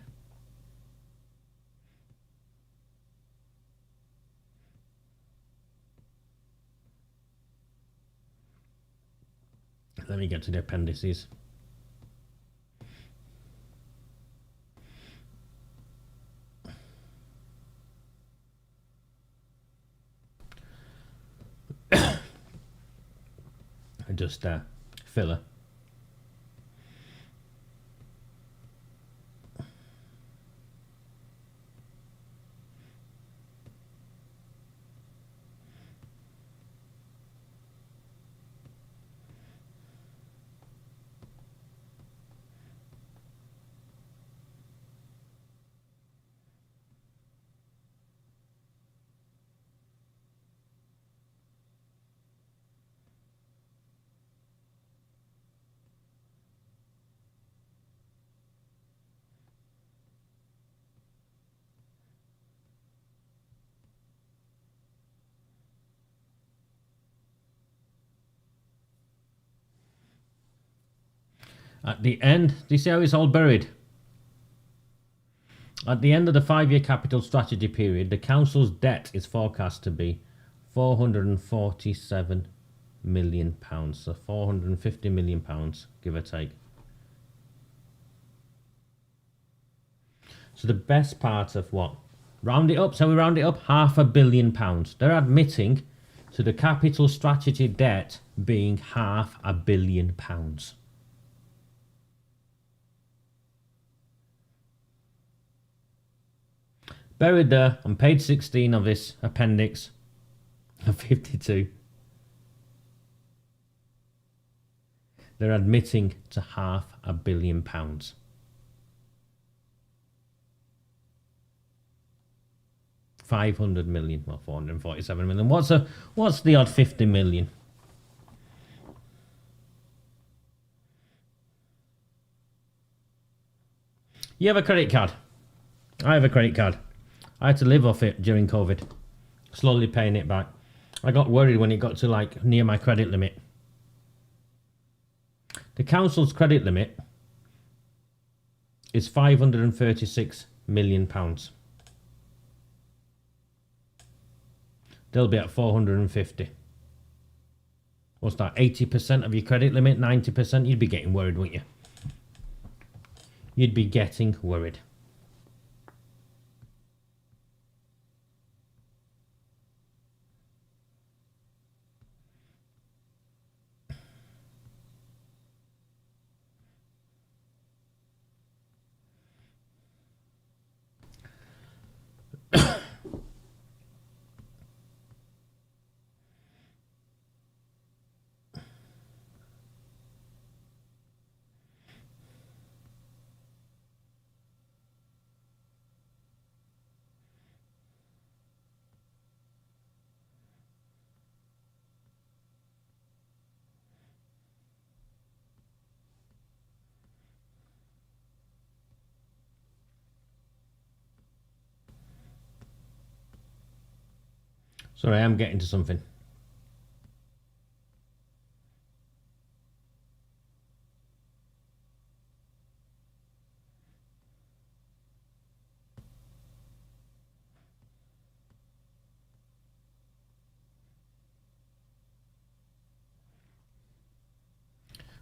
Let me get to the appendices. Just filler. At the end, do you see how it's all buried? At the end of the 5-year capital strategy period, the council's debt is forecast to be £447 million. So £450 million, give or take. So the best part of what? Round it up, so we round it up, £500 million. They're admitting to the capital strategy debt being £500 million. Buried there on page 16 of this appendix of 52. They're admitting to £500 million. £500 million, well, 447 million. What's the odd 50 million? You have a credit card. I have a credit card. I had to live off it during COVID, slowly paying it back. I got worried when it got to like near my credit limit. The council's credit limit is £536 million. They'll be at 450. What's that? 80% of your credit limit, 90%? You'd be getting worried, wouldn't you? You'd be getting worried. Sorry, I am getting to something.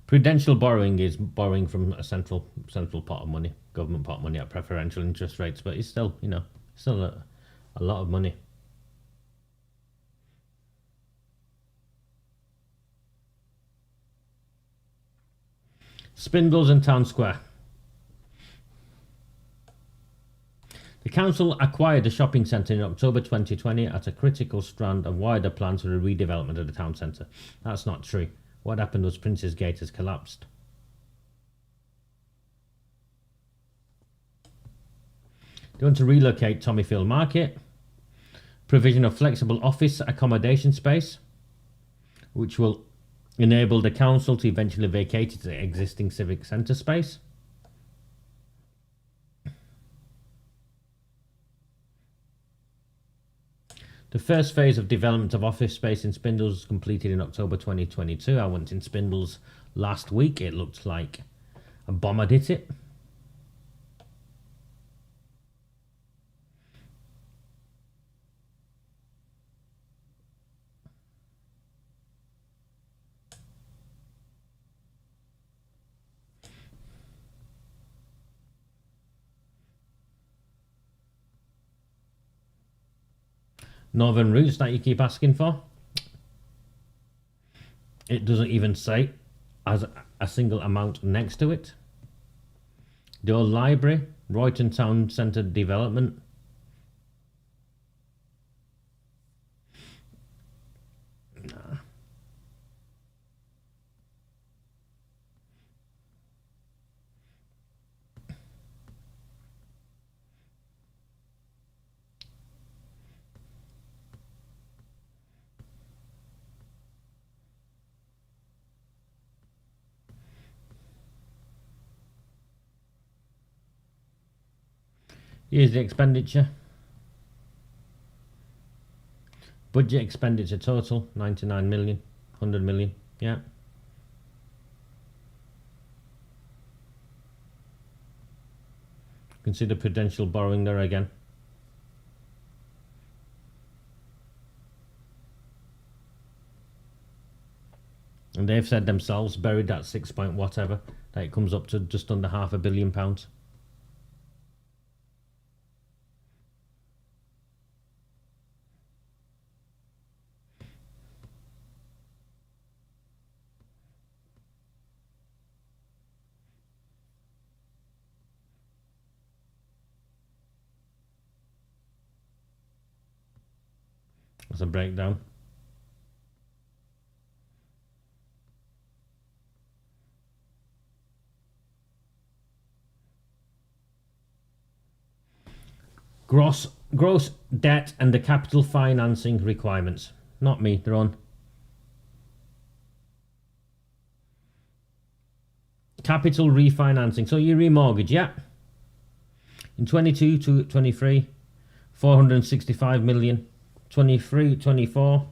Prudential borrowing is borrowing from a central pot of money, government pot of money at preferential interest rates, but it's still, still a lot of money. Spindles and Town Square. The council acquired the shopping centre in October 2020 at a critical strand of wider plans for the redevelopment of the town centre. That's not true. What happened was Prince's Gate has collapsed. They want to relocate Tommyfield Market. Provision of flexible office accommodation space, which will enable the council to eventually vacate its existing civic centre space. The first phase of development of office space in Spindles was completed in October 2022. I went in Spindles last week. It looked like a bomber did it. Northern routes that you keep asking for. It doesn't even say as a single amount next to it. The old library, Royton Town Centre development. Nah. Here's the expenditure. Budget expenditure total 99 million, 100 million, yeah. Consider prudential borrowing there again. And they've said themselves, buried at 6 point whatever, that it comes up to just under £500 million. That's a breakdown. Gross debt and the capital financing requirements. Not me, they're on. Capital refinancing. So you remortgage, yeah. In 22 to 23, 465 million. 23, 24,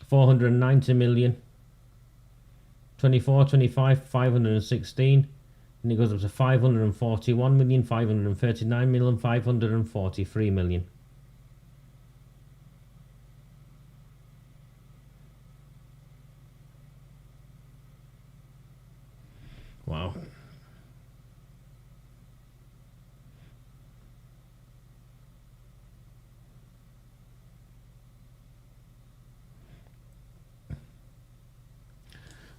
490 million. 24, 25, 516. And it goes up to 541 million, 539 million, 543 million. Wow.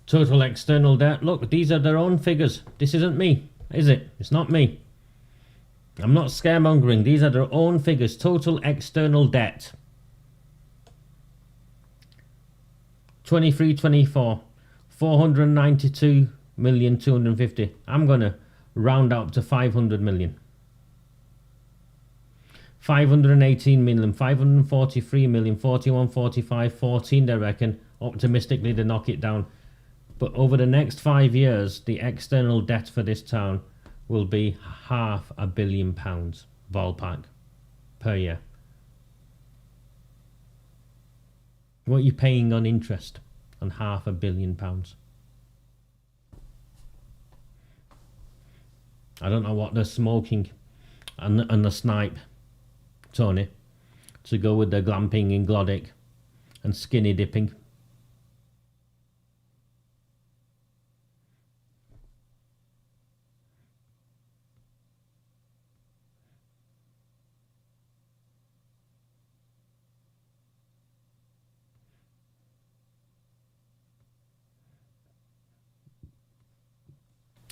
Total external debt. Look, these are their own figures. This isn't me, is it? It's not me. I'm not scaremongering. These are their own figures. Total external debt. 23-24. 492,250,000. I'm going to round up to 500 million. 518 million, 543 million, 41, 45, 14 they reckon. Optimistically they knock it down. But over the next 5 years, the external debt for this town will be £500 million, ballpark, per year. What are you paying on interest on £500 million? I don't know what they're smoking and the snipe, Tony, to go with the glamping in Glodick and skinny dipping.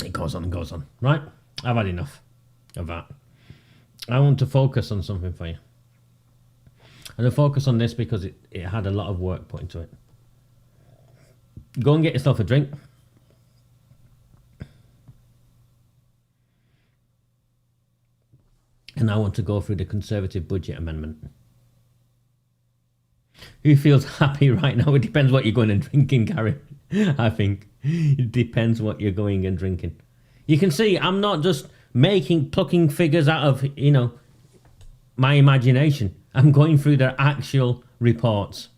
It goes on and goes on. Right, I've had enough of that. I want to focus on something for you. And I focus on this because it had a lot of work put into it. Go and get yourself a drink. And I want to go through the Conservative budget amendment. Who feels happy right now? It depends what you're going and drinking, Gary. I think it depends what you're going and drinking. You can see I'm not just plucking figures out of, my imagination. I'm going through their actual reports.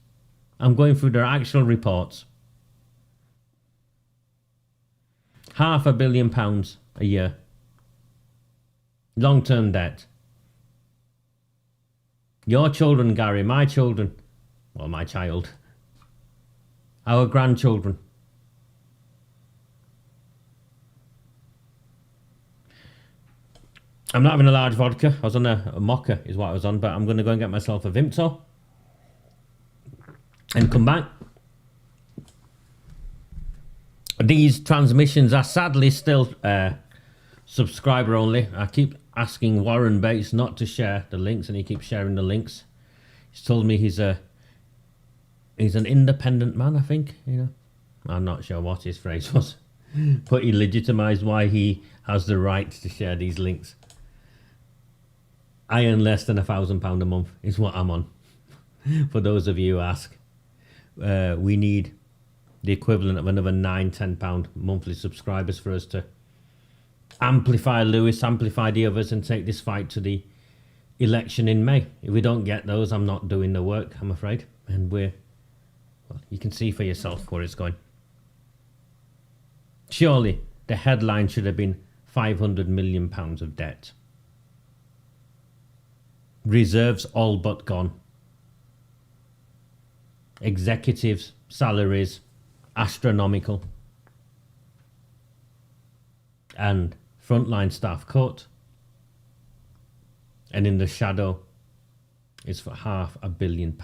£500 million a year. Long-term debt. Your children, Gary, my children, well, my child, our grandchildren. I'm not having a large vodka. I was on a mocha is what I was on, but I'm going to go and get myself a Vimto and come back. These transmissions are sadly still subscriber only. I keep asking Warren Bates not to share the links, and he keeps sharing the links. He's told me he's an independent man, I think. I'm not sure what his phrase was, but he legitimised why he has the right to share these links. I earn less than £1,000 a month is what I'm on. For those of you who ask, we need the equivalent of another £9-10 monthly subscribers for us to amplify Lewis, amplify the others, and take this fight to the election in May. If we don't get those, I'm not doing the work, I'm afraid. And you can see for yourself where it's going. Surely the headline should have been £500 million of debt. Reserves all but gone. Executives' salaries astronomical. And frontline staff cut. And in the shadow is for £500 million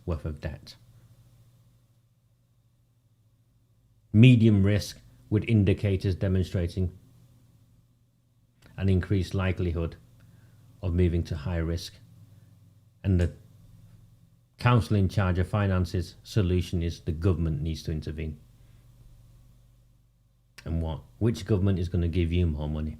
worth of debt. Medium risk with indicators demonstrating an increased likelihood of moving to high risk. And the council in charge of finances solution is the government needs to intervene. And what? Which government is going to give you more money?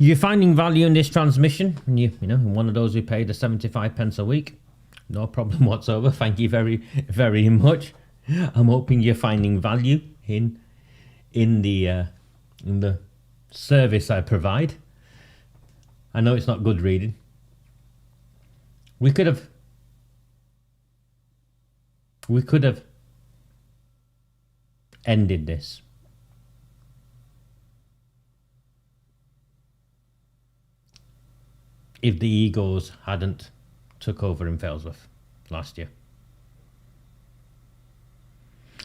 You're finding value in this transmission, and you know, one of those who paid the 75 pence a week. No problem whatsoever. Thank you very, very much. I'm hoping you're finding value in the service I provide. I know it's not good reading. We could have ended this. If the egos hadn't took over in Failsworth last year.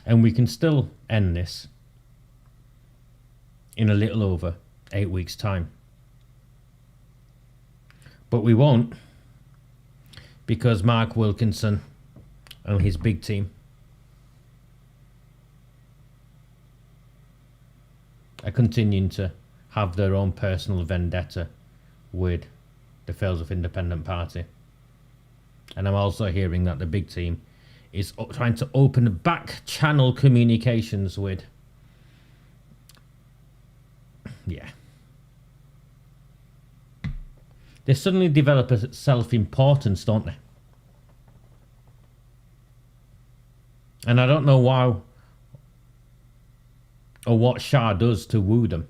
And we can still end this in a little over 8 weeks' time. But we won't, because Mark Wilkinson and his big team are continuing to have their own personal vendetta with the Failsworth Independent Party. And I'm also hearing that the big team is trying to open back channel communications with, yeah. They suddenly develop a self-importance, don't they? And I don't know why or what Shah does to woo them.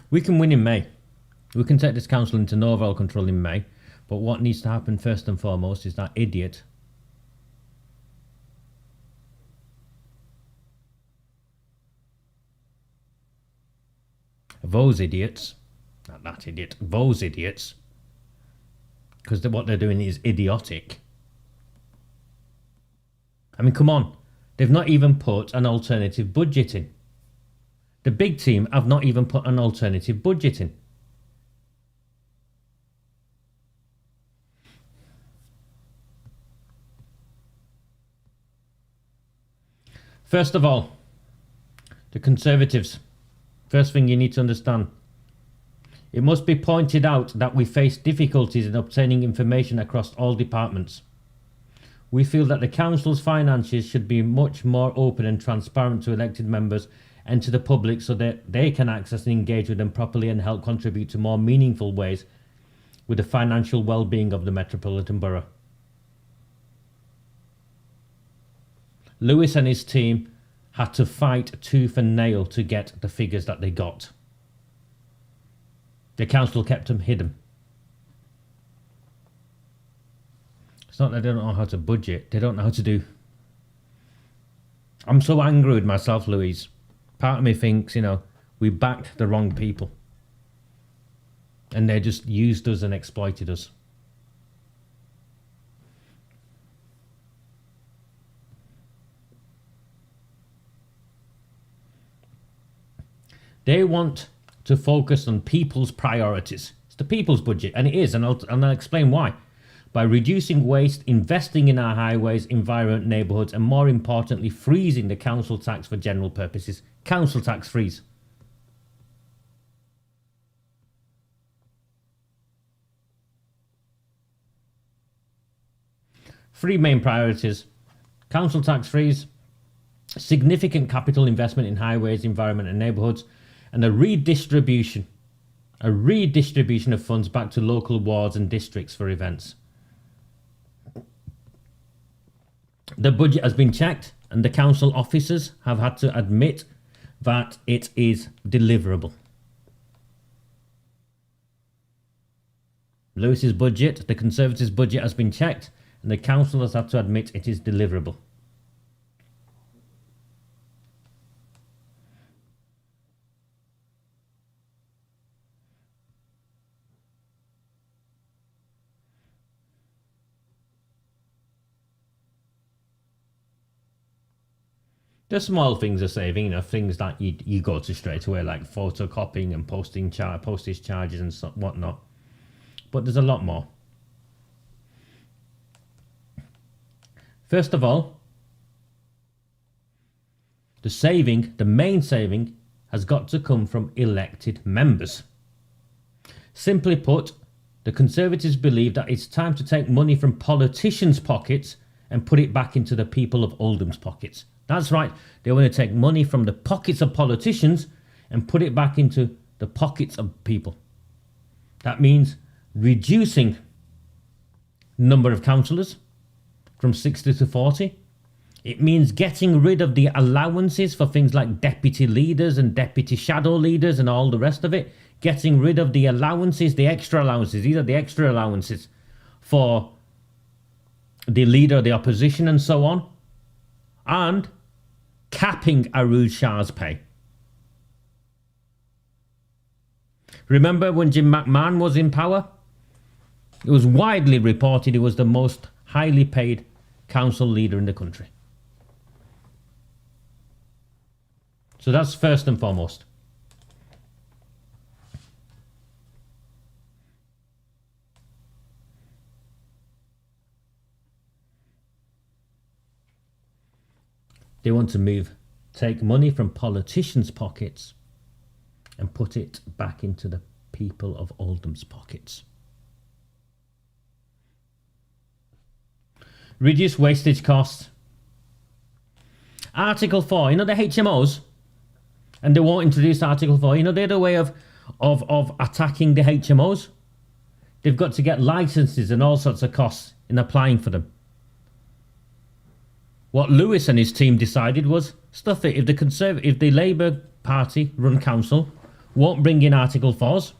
We can win in May. We can take this council into no overall control in May. But what needs to happen first and foremost is that idiot those idiots, not that idiot, those idiots, because what they're doing is idiotic. I mean, come on. They've not even put an alternative budget in. The big team have not even put an alternative budget in. First of all, the Conservatives. First thing you need to understand. It must be pointed out that we face difficulties in obtaining information across all departments. We feel that the council's finances should be much more open and transparent to elected members and to the public so that they can access and engage with them properly and help contribute to more meaningful ways with the financial well-being of the Metropolitan Borough. Lewis and his team had to fight tooth and nail to get the figures that they got. The council kept them hidden. It's not that they don't know how to budget, they don't know how to do. I'm so angry with myself, Louise. Part of me thinks, you know, we backed the wrong people. And they just used us and exploited us. They want to focus on people's priorities. It's the people's budget, and it is, and I'll explain why. By reducing waste, investing in our highways, environment, neighbourhoods, and more importantly, freezing the council tax for general purposes. Council tax freeze. Three main priorities. Council tax freeze, significant capital investment in highways, environment and neighbourhoods, and a redistribution of funds back to local wards and districts for events. The budget has been checked and the council officers have had to admit that it is deliverable. Lewis's budget, the Conservatives' budget has been checked and the council has had to admit it is deliverable. The small things are saving, you know, things that you go to straight away, like photocopying and postage charges and whatnot. But there's a lot more. First of all, the main saving has got to come from elected members. Simply put, the Conservatives believe that it's time to take money from politicians' pockets and put it back into the people of Oldham's pockets. That's right, they want to take money from the pockets of politicians and put it back into the pockets of people. That means reducing number of councillors from 60 to 40. It means getting rid of the allowances for things like deputy leaders and deputy shadow leaders and all the rest of it. Getting rid of the allowances, the extra allowances. These are the extra allowances for the leader of the opposition and so on. And capping AROOJ Shah's pay. Remember when Jim McMAHon was in power? It was widely reported he was the most highly paid council leader in the country. So that's first and foremost. They want to take money from politicians' pockets and put it back into the people of Oldham's pockets. Reduce wastage costs. Article 4, you know the HMOs? And they won't introduce Article 4. You know, they're the way of attacking the HMOs. They've got to get licenses and all sorts of costs in applying for them. What Lewis and his team decided was, stuff it, if the Labour Party run council won't bring in Article 4s,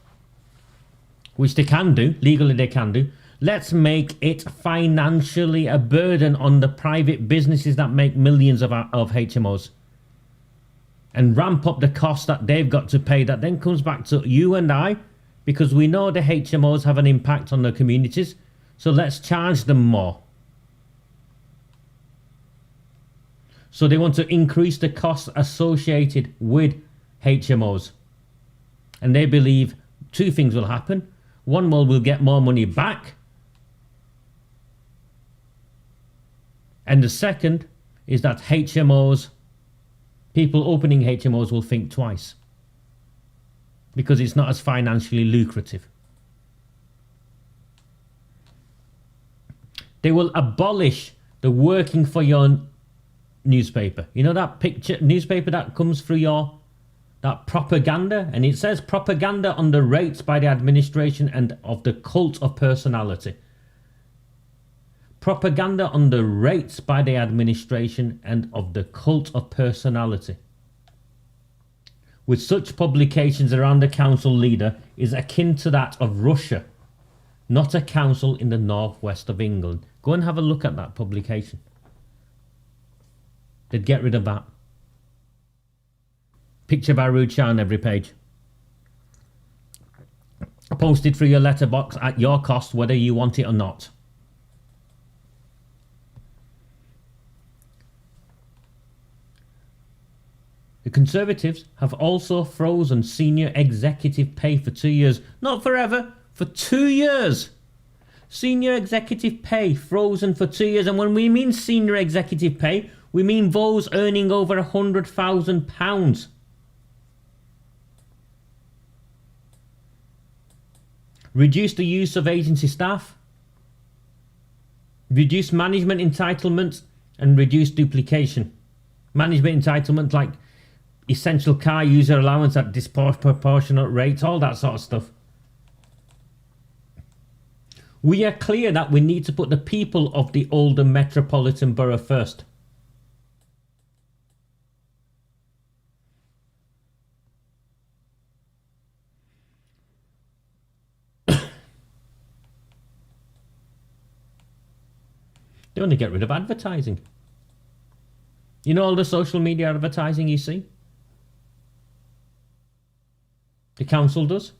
which they can do, legally they can do, let's make it financially a burden on the private businesses that make millions of HMOs. And ramp up the cost that they've got to pay. That then comes back to you and I, because we know the HMOs have an impact on the communities. So let's charge them more. So they want to increase the costs associated with HMOs. And they believe two things will happen. One, we'll get more money back. And the second is that HMOs, people opening HMOs will think twice. Because it's not as financially lucrative. They will abolish the working for your newspaper. You know that newspaper that comes through that propaganda, and it says propaganda on the rates by the administration and of the cult of personality. Propaganda on the rates by the administration and of the cult of personality. With such publications around the council leader is akin to that of Russia, not a council in the northwest of England. Go and have a look at that publication. They'd get rid of that. Picture of AROOJ Shah on every page. Posted through your letterbox at your cost, whether you want it or not. The Conservatives have also frozen senior executive pay for 2 years. Not forever, for 2 years. Senior executive pay frozen for 2 years. And when we mean senior executive pay, we mean those earning over £100,000. Reduce the use of agency staff. Reduce management entitlements and reduce duplication. Management entitlement like essential car user allowance at disproportionate rates, all that sort of stuff. We are clear that we need to put the people of the Oldham Metropolitan Borough first. They want to get rid of advertising. You know all the social media advertising you see? The council does.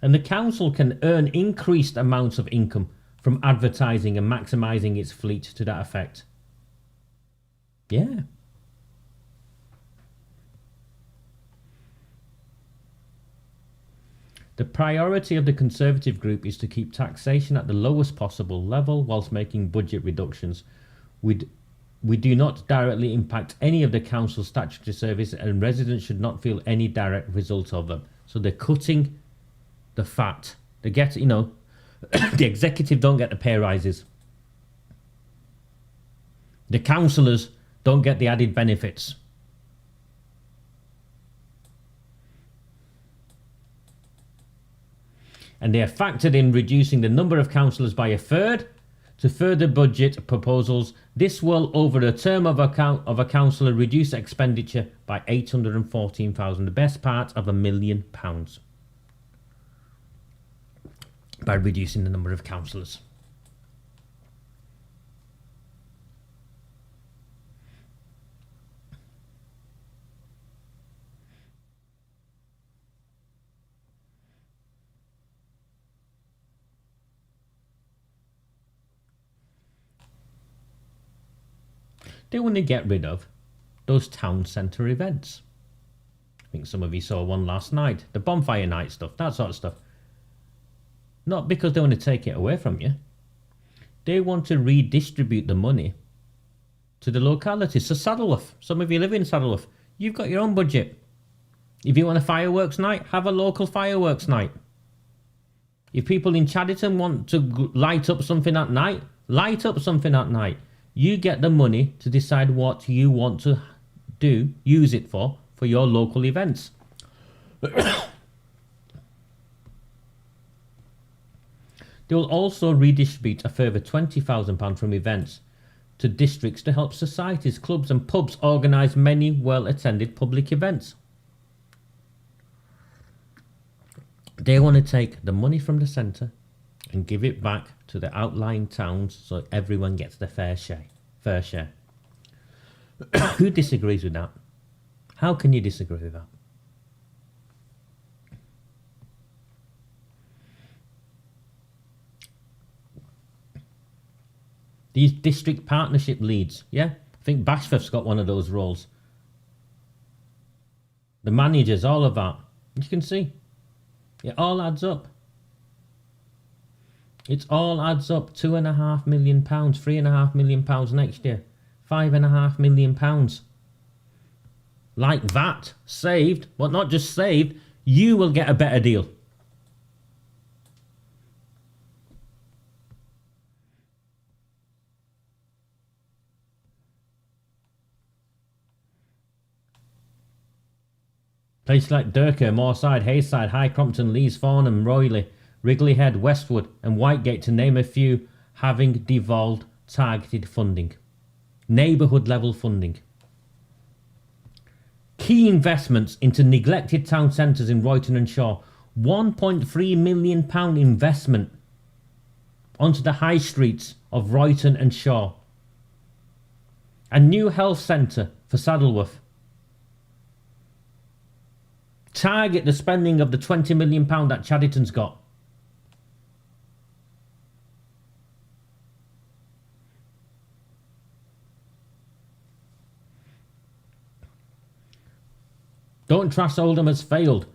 And the council can earn increased amounts of income from advertising and maximising its fleet to that effect. Yeah. The priority of the Conservative group is to keep taxation at the lowest possible level whilst making budget reductions. We do not directly impact any of the council's statutory service, and residents should not feel any direct result of them. So they're cutting the fat. They get, you know, the executive don't get the pay rises. The councillors don't get the added benefits. And they have factored in reducing the number of councillors by a third to further budget proposals. This will, over a term of a councillor, reduce expenditure by £814,000, the best part of £1 million, by reducing the number of councillors. They want to get rid of those town centre events. I think some of you saw one last night. The bonfire night stuff, that sort of stuff. Not because they want to take it away from you. They want to redistribute the money to the localities. So Saddleworth, some of you live in Saddleworth. You've got your own budget. If you want a fireworks night, have a local fireworks night. If people in Chadderton want to light up something at night, light up something at night. You get the money to decide what you want to do, use it for your local events. They will also redistribute a further £20,000 from events to districts to help societies, clubs and pubs organise many well-attended public events. They want to take the money from the centre and give it back to the outlying towns so everyone gets their fair share. Who disagrees with that? How can you disagree with that? These district partnership leads, yeah? I think Bashforth's got one of those roles. The managers, all of that. You can see. It all adds up. It all adds up. £2.5 million, £3.5 million next year, £5.5 million. Like that, saved, but not just saved, you will get a better deal. Places like Durker, Moorside, Hayside, High Crompton, Lees, Farnham, Royley, Wrigley Head, Westwood and Whitegate, to name a few, having devolved targeted funding. Neighbourhood level funding. Key investments into neglected town centres in Royton and Shaw. £1.3 million investment onto the high streets of Royton and Shaw. A new health centre for Saddleworth. Target the spending of the £20 million that Chadderton's got. Don't trust Oldham has failed.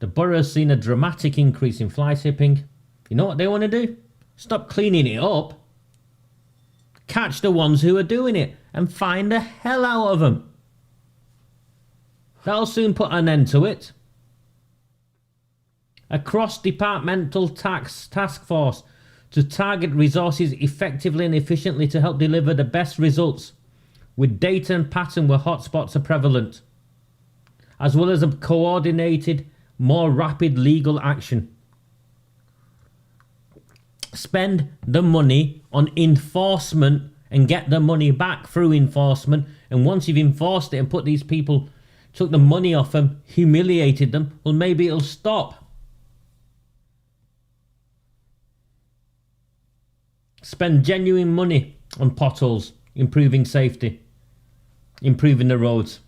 The borough has seen a dramatic increase in fly tipping. You know what they want to do? Stop cleaning it up. Catch the ones who are doing it and find the hell out of them. That'll soon put an end to it. A cross-departmental task force to target resources effectively and efficiently to help deliver the best results with data and pattern where hotspots are prevalent. as well as a coordinated, more rapid legal action. Spend the money on enforcement and get the money back through enforcement. And once you've enforced it and put these people, took the money off them, humiliated them, well, maybe it'll stop. Spend genuine money on potholes, improving safety, improving the roads.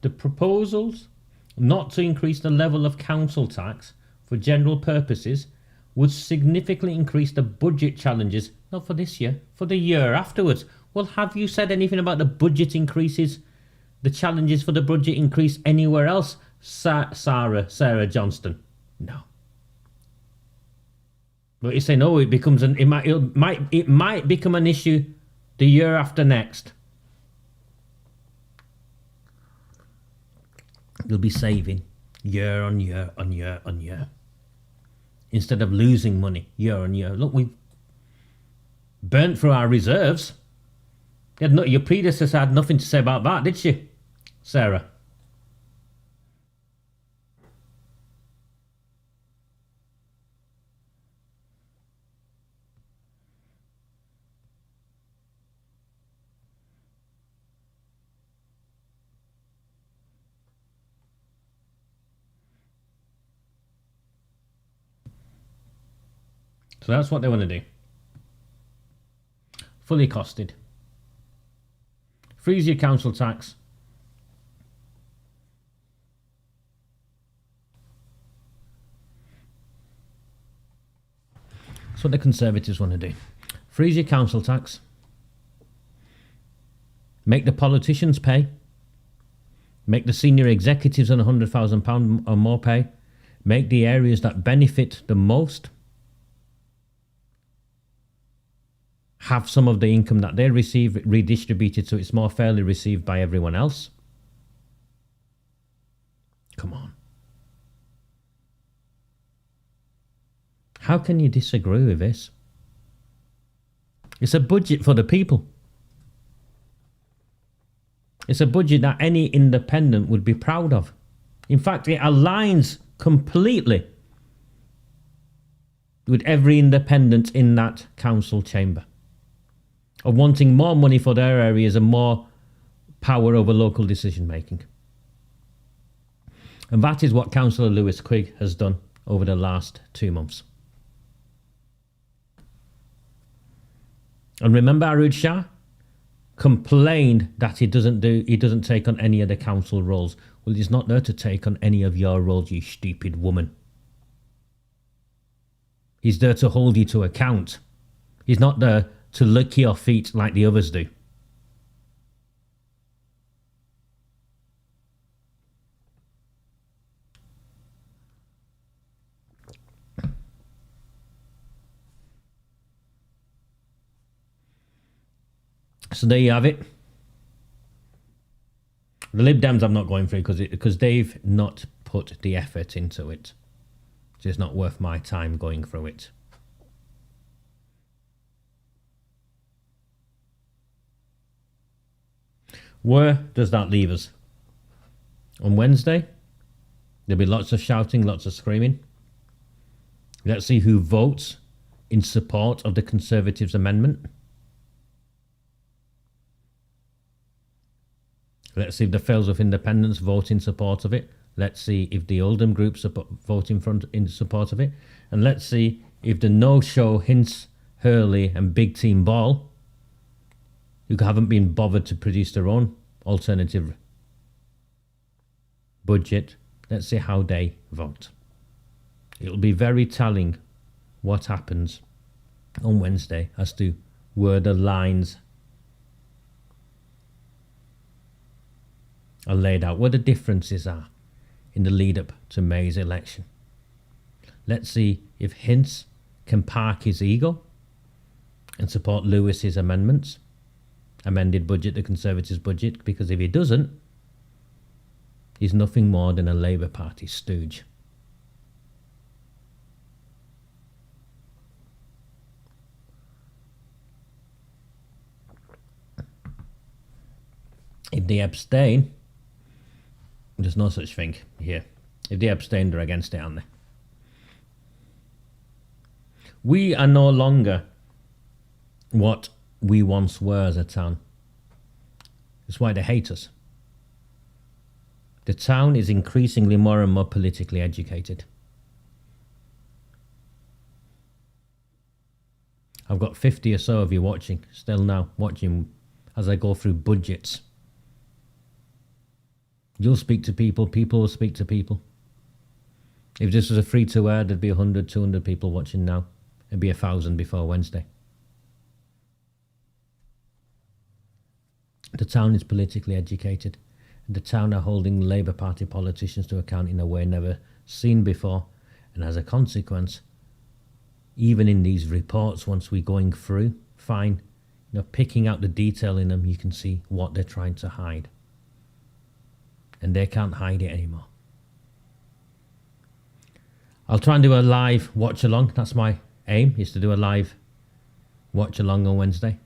The proposals not to increase the level of council tax for general purposes would significantly increase the budget challenges, not for this year, for the year afterwards. Well, have you said anything about the budget increases, the challenges for the budget increase anywhere else, Sarah Johnston? No. But you say no, it becomes it might become an issue the year after next. You'll be saving year on year on year on year, instead of losing money year on year. Look, we've burnt through our reserves. Your predecessor had nothing to say about that, did she, Sarah? So that's what they want to do. Fully costed. Freeze your council tax. That's what the Conservatives want to do. Freeze your council tax. Make the politicians pay. Make the senior executives on £100,000 or more pay. Make the areas that benefit the most have some of the income that they receive redistributed so it's more fairly received by everyone else. Come on. How can you disagree with this? It's a budget for the people. It's a budget that any independent would be proud of. In fact, it aligns completely with every independent in that council chamber, of wanting more money for their areas and more power over local decision making. And that is what Councillor Lewis Quigg has done over the last 2 months. And remember, AROOJ Shah complained that he doesn't take on any of the council roles. Well, he's not there to take on any of your roles, you stupid woman. He's there to hold you to account. He's not there to lick your feet like the others do. So there you have it. The Lib Dems I'm not going through because they've not put the effort into it. So it's not worth my time going through it. Where does that leave us? On Wednesday, there'll be lots of shouting, lots of screaming. Let's see who votes in support of the Conservatives' amendment. Let's see if the Fails of Independence vote in support of it. Let's see if the Oldham group vote in support of it. And let's see if the no-show Hints, Hurley and Big Team Ball, who haven't been bothered to produce their own alternative budget, let's see how they vote. It'll be very telling what happens on Wednesday as to where the lines are laid out, where the differences are in the lead up to May's election. Let's see if Hints can park his ego and support Lewis's amendments, amended budget, the Conservatives' budget, because if he doesn't, he's nothing more than a Labour Party stooge. If they abstain, there's no such thing here. If they abstain, they're against it, aren't they? We are no longer what we once were as a town. That's why they hate us. The town is increasingly more and more politically educated. I've got 50 or so of you watching, still now, watching as I go through budgets. You'll speak to people, people will speak to people. If this was a free-to-air, there'd be 100, 200 people watching now. It'd be 1,000 before Wednesday. The town is politically educated. The town are holding Labour Party politicians to account in a way never seen before. And as a consequence, even in these reports, once we're going through, fine, picking out the detail in them, you can see what they're trying to hide. And they can't hide it anymore. I'll try and do a live watch along. That's my aim, is to do a live watch along on Wednesday.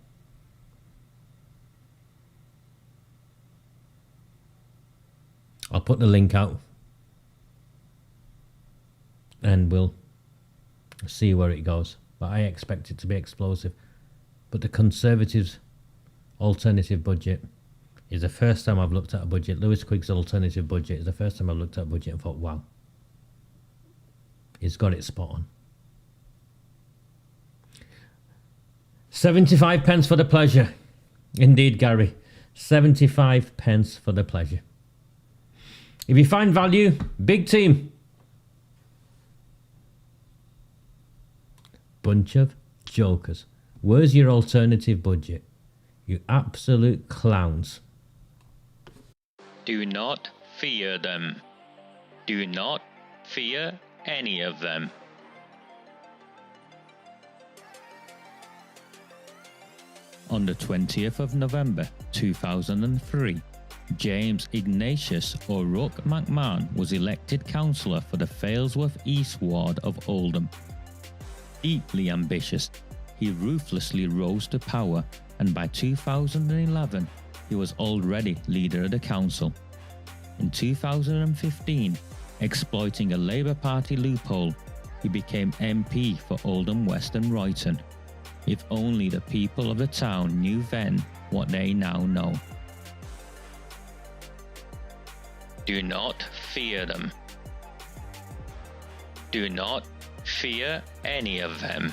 I'll put the link out and we'll see where it goes. But I expect it to be explosive. But the Conservatives' alternative budget is the first time I've looked at a budget. Lewis Quigg's alternative budget is the first time I've looked at a budget and thought, wow, it's got it spot on. 75 pence for the pleasure. Indeed, Gary. 75 pence for the pleasure. If you find value, big team. Bunch of jokers. Where's your alternative budget? You absolute clowns. Do not fear them. Do not fear any of them. On the 20th of November 2003, James Ignatius O'Rourke McMahon was elected councillor for the Failsworth East Ward of Oldham. Deeply ambitious, he ruthlessly rose to power, and by 2011, he was already leader of the council. In 2015, exploiting a Labour Party loophole, he became MP for Oldham West and Royton. If only the people of the town knew then what they now know. Do not fear them. Do not fear any of them.